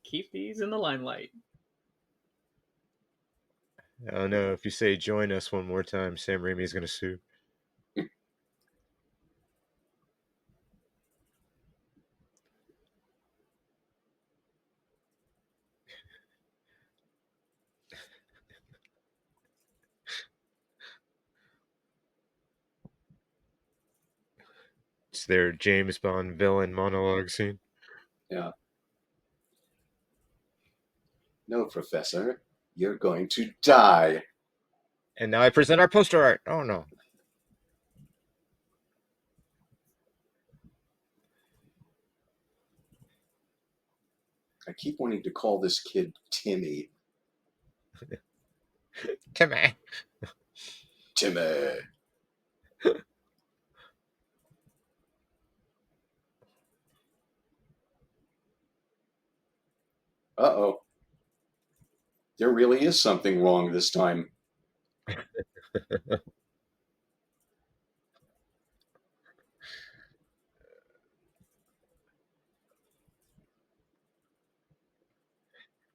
Speaker 1: Keep these in the limelight.
Speaker 3: I don't know if you say join us one more time, Sam Raimi's gonna sue. their James Bond villain monologue scene.
Speaker 2: Yeah. No, Professor, you're going to die.
Speaker 3: And now I present our poster art. Oh no.
Speaker 2: I keep wanting to call this kid Timmy.
Speaker 3: Timmy.
Speaker 2: Timmy. Uh-oh. There really is something wrong this time.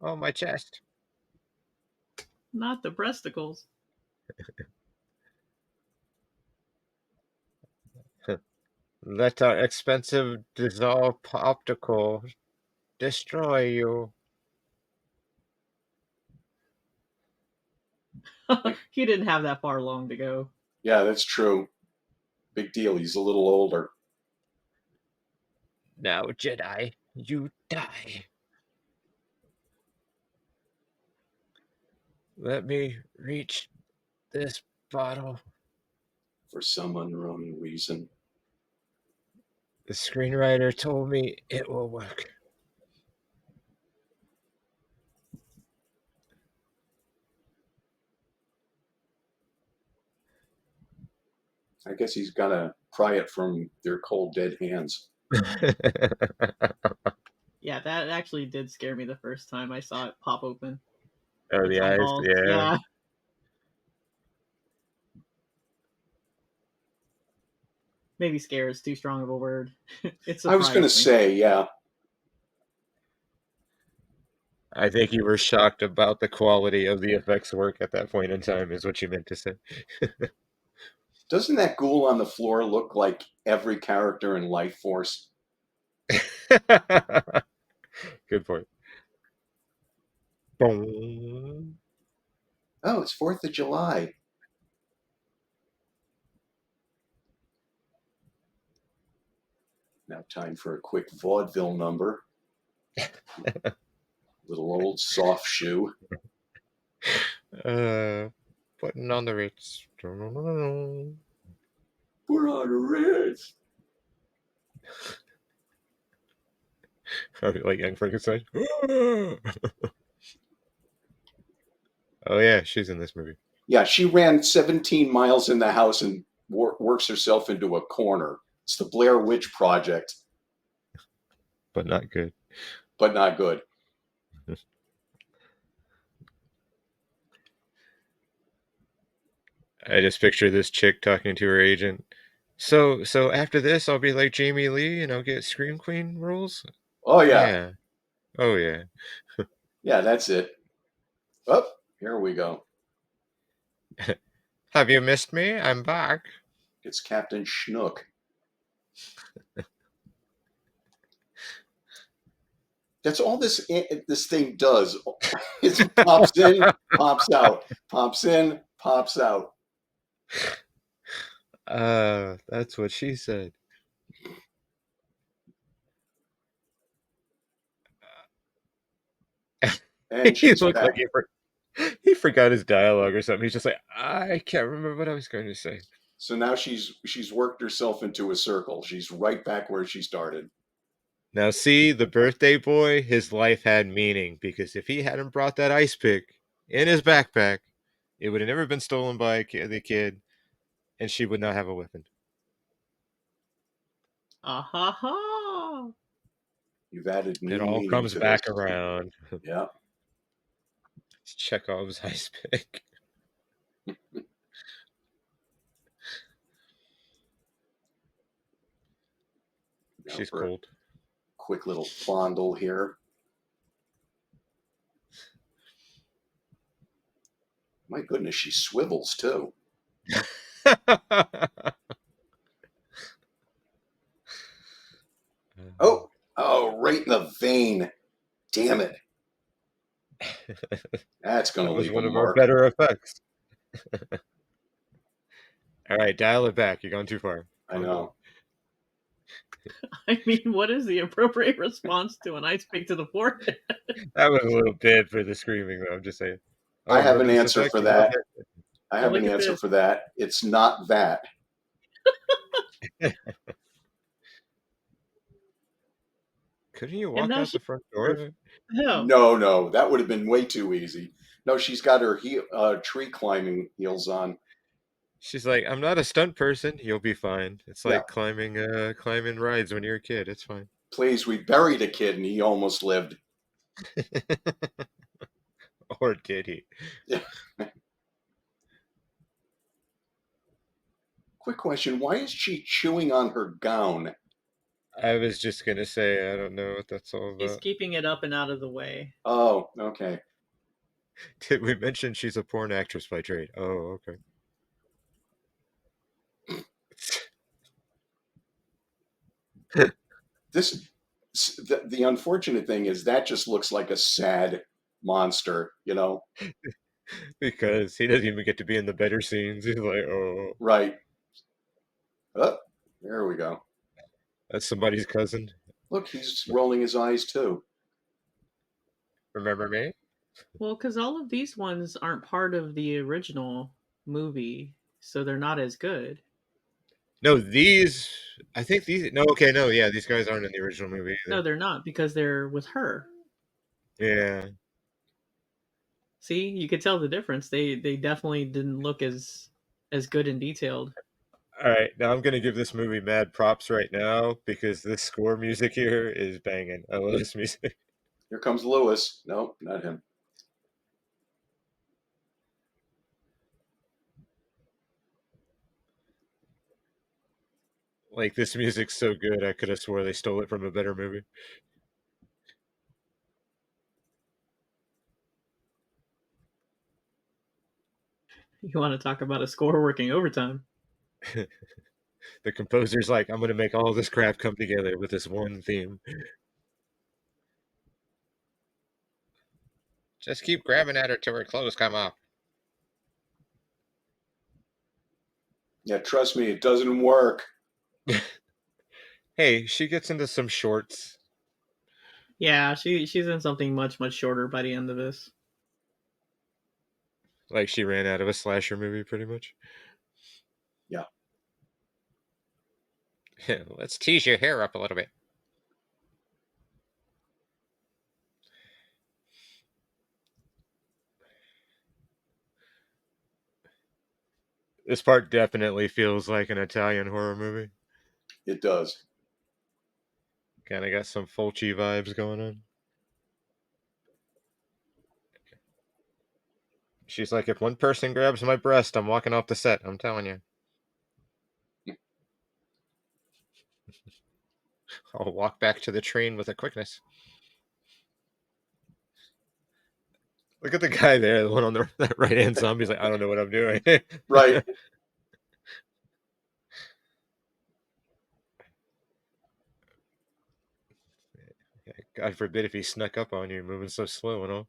Speaker 3: Oh, my chest.
Speaker 1: Not the breasticles.
Speaker 3: Let our expensive dissolve optical destroy you.
Speaker 1: He didn't have that far long to go.
Speaker 2: Yeah, that's true. Big deal. He's a little older.
Speaker 3: Now, Jedi, you die. Let me reach this bottle.
Speaker 2: For some unknown reason.
Speaker 3: The screenwriter told me it will work.
Speaker 2: I guess he's got to pry it from their cold, dead hands.
Speaker 1: Yeah, that actually did scare me the first time I saw it pop open.
Speaker 3: Oh,
Speaker 1: Its
Speaker 3: the eyes,
Speaker 1: eyeballs.
Speaker 3: yeah.
Speaker 1: Yeah. Maybe scare is too strong of a word.
Speaker 2: I was going to say, yeah.
Speaker 3: I think you were shocked about the quality of the effects work at that point in time, is what you meant to say.
Speaker 2: Doesn't that ghoul on the floor look like every character in Life Force?
Speaker 3: Good point. Boom.
Speaker 2: Oh, it's 4th of July. Now time for a quick vaudeville number. Little old soft shoe.
Speaker 3: Putting on the Ritz.
Speaker 2: Put on a Ritz.
Speaker 3: Like Young Frankenstein. Oh yeah, she's in this movie.
Speaker 2: Yeah, she ran 17 miles in the house and works herself into a corner. It's the Blair Witch Project.
Speaker 3: But not good.
Speaker 2: But not good.
Speaker 3: I just picture this chick talking to her agent. So after this, I'll be like Jamie Lee and I'll get Scream Queen roles?
Speaker 2: Oh, yeah.
Speaker 3: Yeah. Oh, yeah.
Speaker 2: Yeah, that's it. Oh, here we go.
Speaker 3: Have you missed me? I'm back.
Speaker 2: It's Captain Schnook. That's all this thing does. It pops in, pops out, pops in, pops out.
Speaker 3: That's what she said.
Speaker 2: And
Speaker 3: He
Speaker 2: she's
Speaker 3: looked
Speaker 2: back.
Speaker 3: like he forgot his dialogue or something. He's just like, I can't remember what I was going to say.
Speaker 2: So now she's worked herself into a circle. She's right back where she started.
Speaker 3: Now, see, the birthday boy, his life had meaning because if he hadn't brought that ice pick in his backpack, it would have never been stolen by the kid, and she would not have a weapon.
Speaker 1: Ah ha ha!
Speaker 2: You've added new
Speaker 3: It all
Speaker 2: meaning
Speaker 3: comes
Speaker 2: to
Speaker 3: back
Speaker 2: this.
Speaker 3: around.
Speaker 2: Yeah.
Speaker 3: It's Chekhov's ice pick. She's cold.
Speaker 2: Quick little fondle here. My goodness, she swivels too. Oh, right in the vein. Damn it. That's going to leave
Speaker 3: one
Speaker 2: a
Speaker 3: of
Speaker 2: mark.
Speaker 3: our better effects. All right, dial it back. You're going too far.
Speaker 2: I know.
Speaker 1: I mean, what is the appropriate response to an ice pick to the forehead?
Speaker 3: That was a little bit for the screaming, though. I'm just saying.
Speaker 2: I
Speaker 3: Oh,
Speaker 2: have an
Speaker 3: Morbius
Speaker 2: answer
Speaker 3: effect.
Speaker 2: for
Speaker 3: You love
Speaker 2: that. I have
Speaker 1: Look
Speaker 2: an
Speaker 1: at
Speaker 2: answer
Speaker 1: this.
Speaker 2: for that. It's not that.
Speaker 3: Couldn't you
Speaker 1: And
Speaker 3: walk
Speaker 1: now
Speaker 3: out
Speaker 1: she.
Speaker 3: the front door?
Speaker 1: Hell.
Speaker 2: No, that would have been way too easy. No, she's got her tree climbing heels on.
Speaker 3: She's like, I'm not a stunt person. You'll be fine. It's
Speaker 2: Yeah,
Speaker 3: like climbing rides when you're a kid. It's fine.
Speaker 2: please, we buried a kid and he almost lived.
Speaker 3: Or did he?
Speaker 2: Yeah. Quick question: why is she chewing on her gown?
Speaker 3: I was just gonna say, I don't know what that's all
Speaker 1: She's
Speaker 3: about.
Speaker 1: keeping it up and out of the way.
Speaker 2: Oh, okay.
Speaker 3: Did we mention she's a porn actress by trade? Oh, okay.
Speaker 2: This the unfortunate thing is that just looks like a sad monster, you know?
Speaker 3: Because he doesn't even get to be in the better scenes. He's like, oh,
Speaker 2: Right. Oh, there we go.
Speaker 3: that's somebody's cousin.
Speaker 2: Look, he's rolling his eyes too.
Speaker 3: Remember me?
Speaker 1: Well, because all of these ones aren't part of the original movie, so they're not as good.
Speaker 3: No, these. I think these. No, okay, no, yeah, these guys aren't in the original movie
Speaker 1: No,
Speaker 3: either.
Speaker 1: they're not because they're with her.
Speaker 3: Yeah.
Speaker 1: See, you could tell the difference. They definitely didn't look as good and detailed.
Speaker 3: All right, now I'm gonna give this movie mad props right now because this score music here is banging. I love this music.
Speaker 2: Here comes Lewis. Nope, not him.
Speaker 3: Like this music's so good, I could have swore they stole it from a better movie.
Speaker 1: You want to talk about a score working overtime?
Speaker 3: The composer's like, I'm gonna make all this crap come together with this one theme. Just keep grabbing at her till her clothes come off.
Speaker 2: Yeah, trust me, it doesn't work.
Speaker 3: Hey, she gets into some shorts.
Speaker 1: Yeah, she's in something much shorter by the end of this.
Speaker 3: Like she ran out of a slasher movie, pretty much.
Speaker 2: Yeah.
Speaker 3: Let's tease your hair up a little bit. This part definitely feels like an Italian horror movie.
Speaker 2: It does.
Speaker 3: Kind of got some Fulci vibes going on. She's like, if one person grabs my breast, I'm walking off the set. I'm telling you. I'll walk back to the train with a quickness. Look at the guy there, the one on the that right hand zombie. He's like, I don't know what I'm doing.
Speaker 2: Right.
Speaker 3: God forbid if he snuck up on you, moving so slow and all.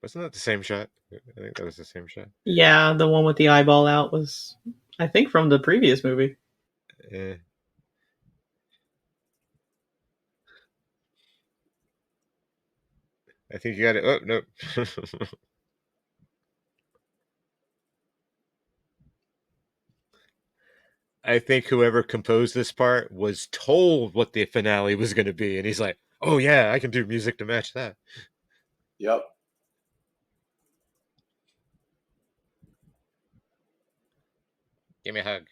Speaker 3: Wasn't that the same shot? I think that was the same shot.
Speaker 1: Yeah, the one with the eyeball out was, I think, from the previous movie.
Speaker 3: Eh. I think you got it. Oh, no. I think whoever composed this part was told what the finale was going to be. And he's like, oh, yeah, I can do music to match that.
Speaker 2: Yep.
Speaker 3: Give me a hug.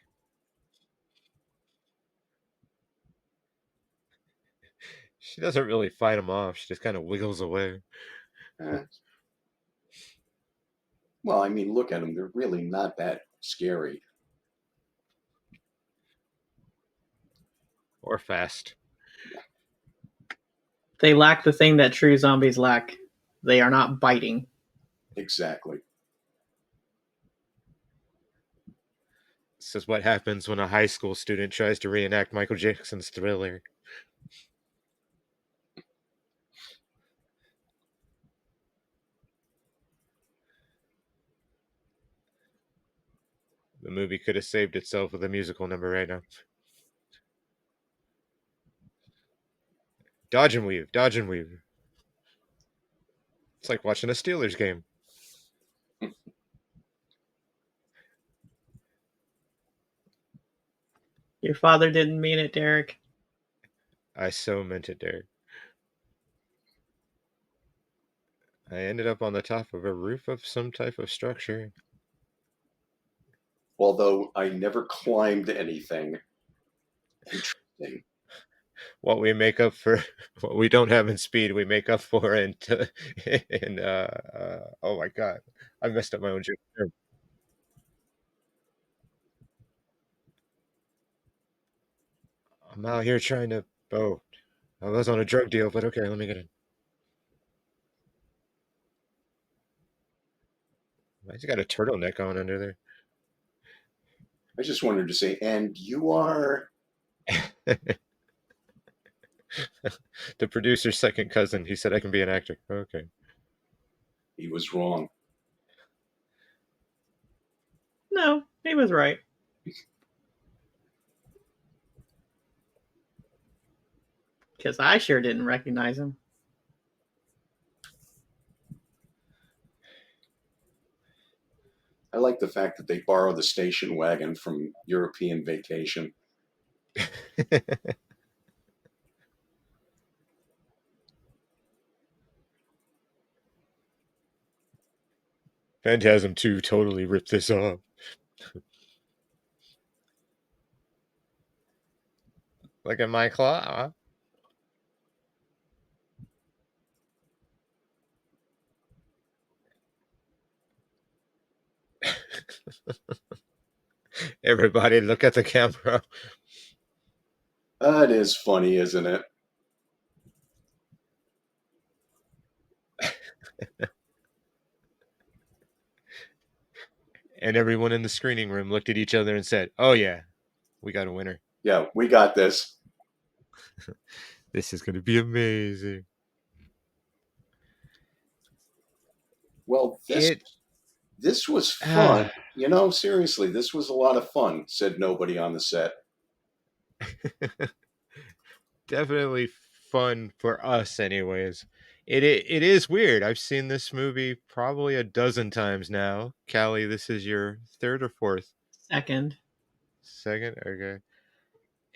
Speaker 3: She doesn't really fight him off. She just kind of wiggles away.
Speaker 2: Eh. Well, I mean, look at them. They're really not that scary.
Speaker 3: Or fast.
Speaker 1: They lack the thing that true zombies lack. They are not biting.
Speaker 2: Exactly.
Speaker 3: This is what happens when a high school student tries to reenact Michael Jackson's Thriller. The movie could have saved itself with a musical number right now. Dodge and weave, dodge and weave. It's like watching a Steelers game.
Speaker 1: Your father didn't mean it, Derek.
Speaker 3: I so meant it, Derek. I ended up on the top of a roof of some type of structure.
Speaker 2: Although I never climbed anything. Interesting.
Speaker 3: What we make up for, what we don't have in speed, we make up for in oh my god, I messed up my own joke. I'm out here trying to. Oh, I was on a drug deal, but okay, let me get in. Why's he got a turtleneck on under there?
Speaker 2: I just wanted to say, and you are.
Speaker 3: The producer's second cousin. He said I can be an actor. Okay.
Speaker 2: He was wrong.
Speaker 1: No, he was right. Because I sure didn't recognize him.
Speaker 2: I like the fact that they borrow the station wagon from European Vacation.
Speaker 3: Phantasm 2 totally ripped this off. Look at my claw. Everybody look at the camera.
Speaker 2: That is funny, isn't it?
Speaker 3: And everyone in the screening room looked at each other and said, "Oh yeah, we got a winner.
Speaker 2: Yeah, we got this.
Speaker 3: This is going to be amazing."
Speaker 2: Well, this was fun. Seriously, this was a lot of fun, said nobody on the set.
Speaker 3: Definitely fun for us anyways. It is weird. I've seen this movie probably a dozen times now. Callie, this is your third or fourth?
Speaker 1: Second.
Speaker 3: Second? Okay.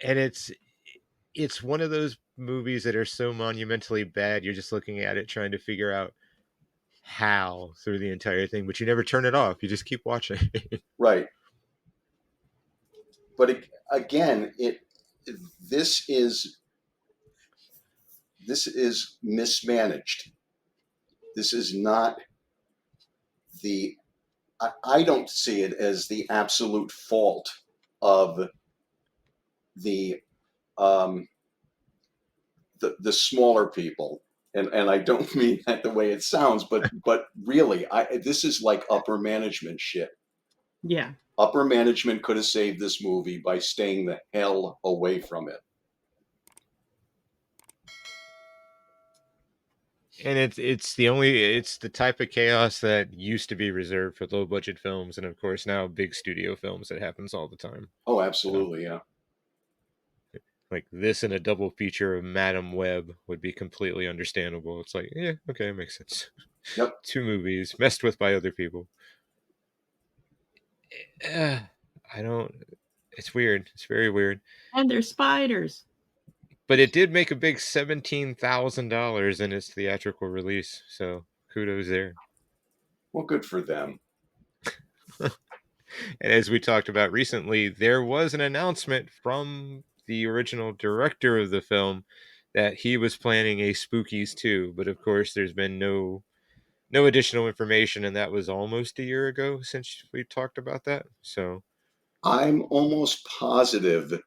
Speaker 3: And it's one of those movies that are so monumentally bad you're just looking at it trying to figure out how through the entire thing, but you never turn it off. You just keep watching.
Speaker 2: Right. But again, this is mismanaged. This is not I don't see it as the absolute fault of the the smaller people, and I don't mean that the way it sounds, but really, this is like upper management shit.
Speaker 1: Yeah.
Speaker 2: Upper management could have saved this movie by staying the hell away from it.
Speaker 3: And it's the type of chaos that used to be reserved for low budget films, and of course now big studio films, that happens all the time.
Speaker 2: Oh, absolutely, yeah.
Speaker 3: Like this and a double feature of Madam Web would be completely understandable. It's like, yeah, okay, it makes sense.
Speaker 2: Yep.
Speaker 3: 2 movies messed with by other people. I don't. It's weird. It's very weird.
Speaker 1: And they're spiders.
Speaker 3: But it did make a big $17,000 in its theatrical release, so kudos there.
Speaker 2: Well, good for them.
Speaker 3: And as we talked about recently, there was an announcement from the original director of the film that he was planning a Spookies 2, but of course there's been no additional information, and that was almost a year ago since we talked about that. So
Speaker 2: I'm almost positive,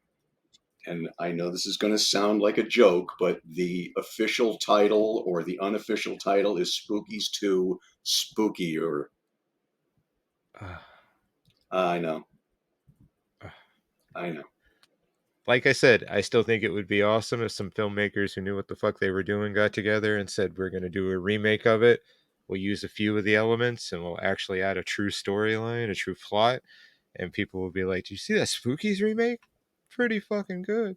Speaker 2: and I know this is going to sound like a joke, but the official title or the unofficial title is Spookies 2 Spookier. I know. I know.
Speaker 3: Like I said, I still think it would be awesome if some filmmakers who knew what the fuck they were doing got together and said, we're going to do a remake of it. We'll use a few of the elements and we'll actually add a true storyline, a true plot. and people will be like, "Do you see that Spookies remake? Pretty fucking good."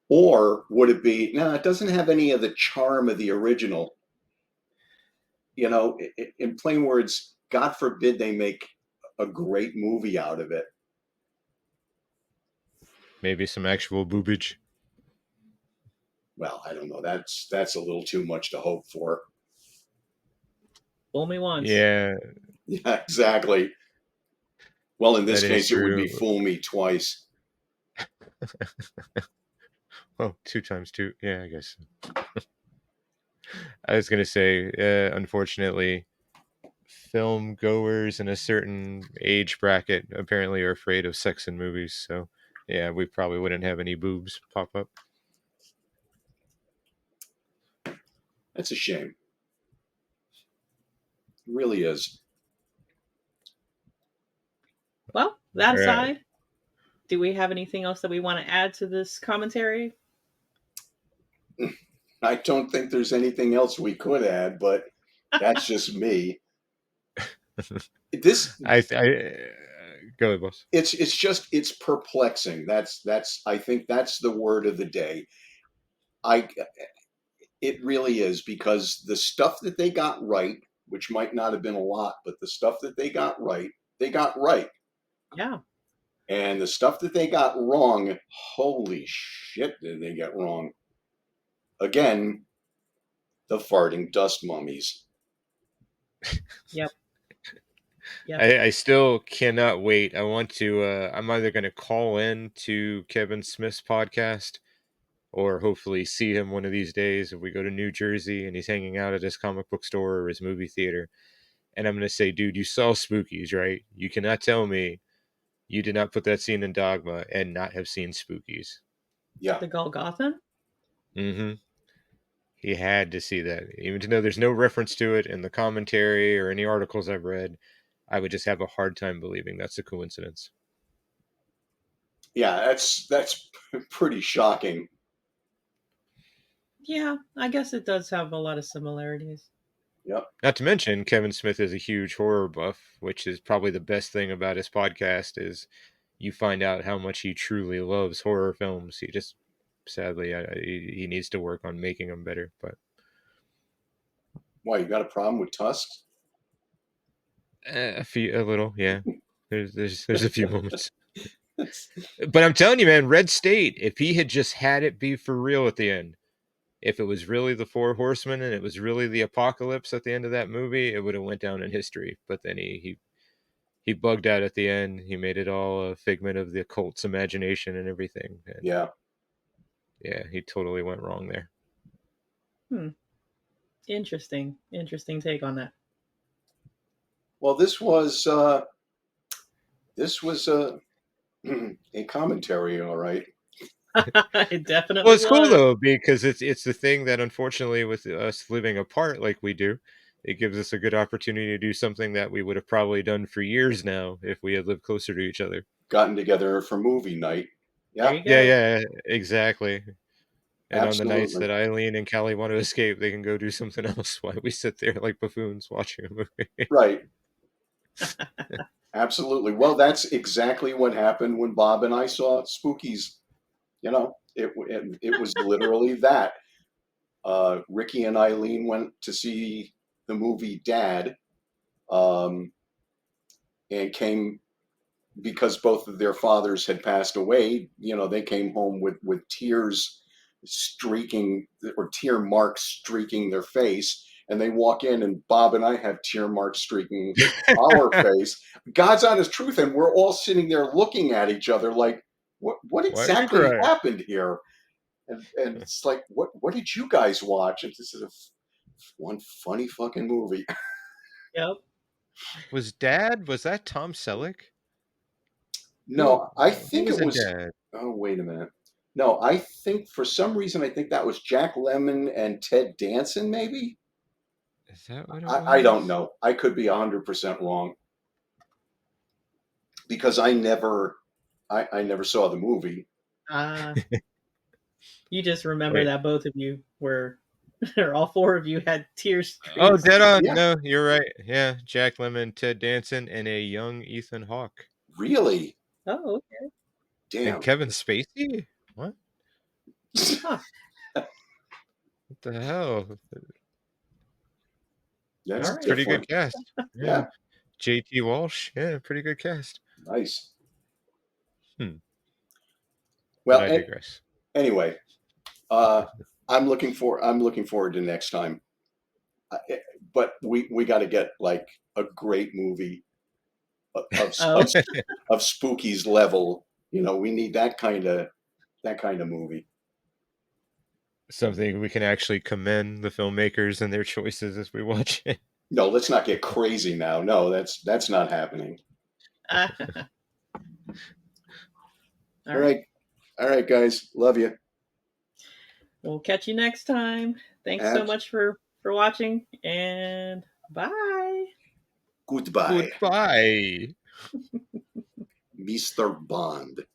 Speaker 2: Or would it be, no, it doesn't have any of the charm of the original. You know, in plain words, God forbid they make a great movie out of it.
Speaker 3: Maybe some actual boobage.
Speaker 2: Well, I don't know. That's a little too much to hope for.
Speaker 1: Fool me once.
Speaker 3: Yeah,
Speaker 2: Yeah, exactly. Well, in this
Speaker 3: that is
Speaker 2: case, it would be
Speaker 3: true.
Speaker 2: fool me twice.
Speaker 3: Oh, 2 times 2. Yeah, I guess. I was gonna say, unfortunately, film goers in a certain age bracket apparently are afraid of sex in movies. So, yeah, we probably wouldn't have any boobs pop up.
Speaker 2: That's a shame. It really is.
Speaker 1: Well, that
Speaker 3: All right.
Speaker 1: aside, do we have anything else that we want to add to this commentary?
Speaker 2: I don't think there's anything else we could add, but that's just me. This
Speaker 3: Go ahead, boss.
Speaker 2: it's perplexing. That's I think that's the word of the day. It really is, because the stuff that they got right, which might not have been a lot, but the stuff that they got right, they got right.
Speaker 1: Yeah.
Speaker 2: And the stuff that they got wrong, holy shit, did they get wrong? Again, the farting dust mummies.
Speaker 1: Yep. Yep.
Speaker 3: I still cannot wait. I want to. I'm either going to call in to Kevin Smith's podcast, or hopefully see him one of these days if we go to New Jersey and he's hanging out at his comic book store or his movie theater. And I'm going to say, dude, you saw Spookies, right? You cannot tell me you did not put that scene in Dogma and not have seen Spookies.
Speaker 2: Yeah.
Speaker 1: The Golgotha?
Speaker 3: Mm-hmm. He had to see that. Even though there's no reference to it in the commentary or any articles I've read, I would just have a hard time believing that's a coincidence.
Speaker 2: Yeah, that's pretty shocking.
Speaker 1: Yeah, I guess it does have a lot of similarities.
Speaker 2: Yep.
Speaker 3: Not to mention, Kevin Smith is a huge horror buff, which is probably the best thing about his podcast is you find out how much he truly loves horror films. He just, sadly, he needs to work on making them better. But
Speaker 2: Why, you got a problem with tusks?
Speaker 3: a little, yeah. There's a few moments. But I'm telling you, man, Red State, if he had just had it be for real at the end, if it was really the Four Horsemen and it was really the apocalypse at the end of that movie, it would have went down in history. But then he bugged out at the end. He made it all a figment of the occult's imagination and everything. And
Speaker 2: yeah.
Speaker 3: Yeah, he totally went wrong there.
Speaker 1: Interesting take on that.
Speaker 2: Well, this was a a commentary, all right.
Speaker 1: It definitely
Speaker 3: Well, it's
Speaker 1: was.
Speaker 3: cool though, because it's the thing that unfortunately with us living apart like we do, it gives us a good opportunity to do something that we would have probably done for years now if we had lived closer to each other.
Speaker 2: Gotten together for movie night.
Speaker 1: There
Speaker 2: Yeah,
Speaker 1: you go.
Speaker 3: Yeah, exactly. And on the nights
Speaker 2: absolutely.
Speaker 3: that Eileen and Callie want to escape, they can go do something else while we sit there like buffoons watching a movie.
Speaker 2: Right. Absolutely. Well, that's exactly what happened when Bob and I saw Spookies. You know, it was literally that. Ricky and Eileen went to see the movie Dad, and came because both of their fathers had passed away. You know, they came home with tears streaking, or tear marks streaking their face. And they walk in, and Bob and I have tear marks streaking our face. God's honest truth, and we're all sitting there looking at each other like, what
Speaker 3: Why are you
Speaker 2: exactly
Speaker 3: crying?
Speaker 2: happened here? And it's like, what did you guys watch? And this is one funny fucking movie.
Speaker 1: Yep.
Speaker 3: Was that Tom Selleck?
Speaker 2: No, I
Speaker 3: Who
Speaker 2: think
Speaker 3: was
Speaker 2: it
Speaker 3: a
Speaker 2: was.
Speaker 3: dad?
Speaker 2: Oh, wait a minute. No, I think for some reason I think that was Jack Lemmon and Ted Danson. Maybe.
Speaker 3: Is that what it
Speaker 2: I don't
Speaker 3: was?
Speaker 2: know. I could be 100% wrong, because I never saw the movie.
Speaker 1: You just remember
Speaker 3: Wait,
Speaker 1: that both of you were or all four of you had tears.
Speaker 3: Oh, dead on.
Speaker 2: Yeah.
Speaker 3: No, you're right. Yeah, Jack Lemmon, Ted Danson, and a young Ethan Hawke.
Speaker 2: Really?
Speaker 1: Oh, okay.
Speaker 2: Damn.
Speaker 3: And Kevin Spacey? What?
Speaker 1: Huh.
Speaker 3: What the hell?
Speaker 2: That's
Speaker 1: All right.
Speaker 3: Pretty
Speaker 2: different.
Speaker 3: good cast.
Speaker 2: Yeah.
Speaker 3: JT Walsh. Yeah, pretty good cast.
Speaker 2: Nice.
Speaker 3: Well,
Speaker 2: Well,
Speaker 3: I digress.
Speaker 2: anyway, I'm looking forward to next time. But we got to get like a great movie of Spookies level. You know, we need that kind of movie.
Speaker 3: Something we can actually commend the filmmakers and their choices as we watch it.
Speaker 2: No, let's not get crazy now. No, that's not happening. All right, guys. Love you.
Speaker 1: We'll catch you next time. Thanks so much for watching, and bye.
Speaker 2: Goodbye.
Speaker 3: Goodbye.
Speaker 2: Mr. Bond.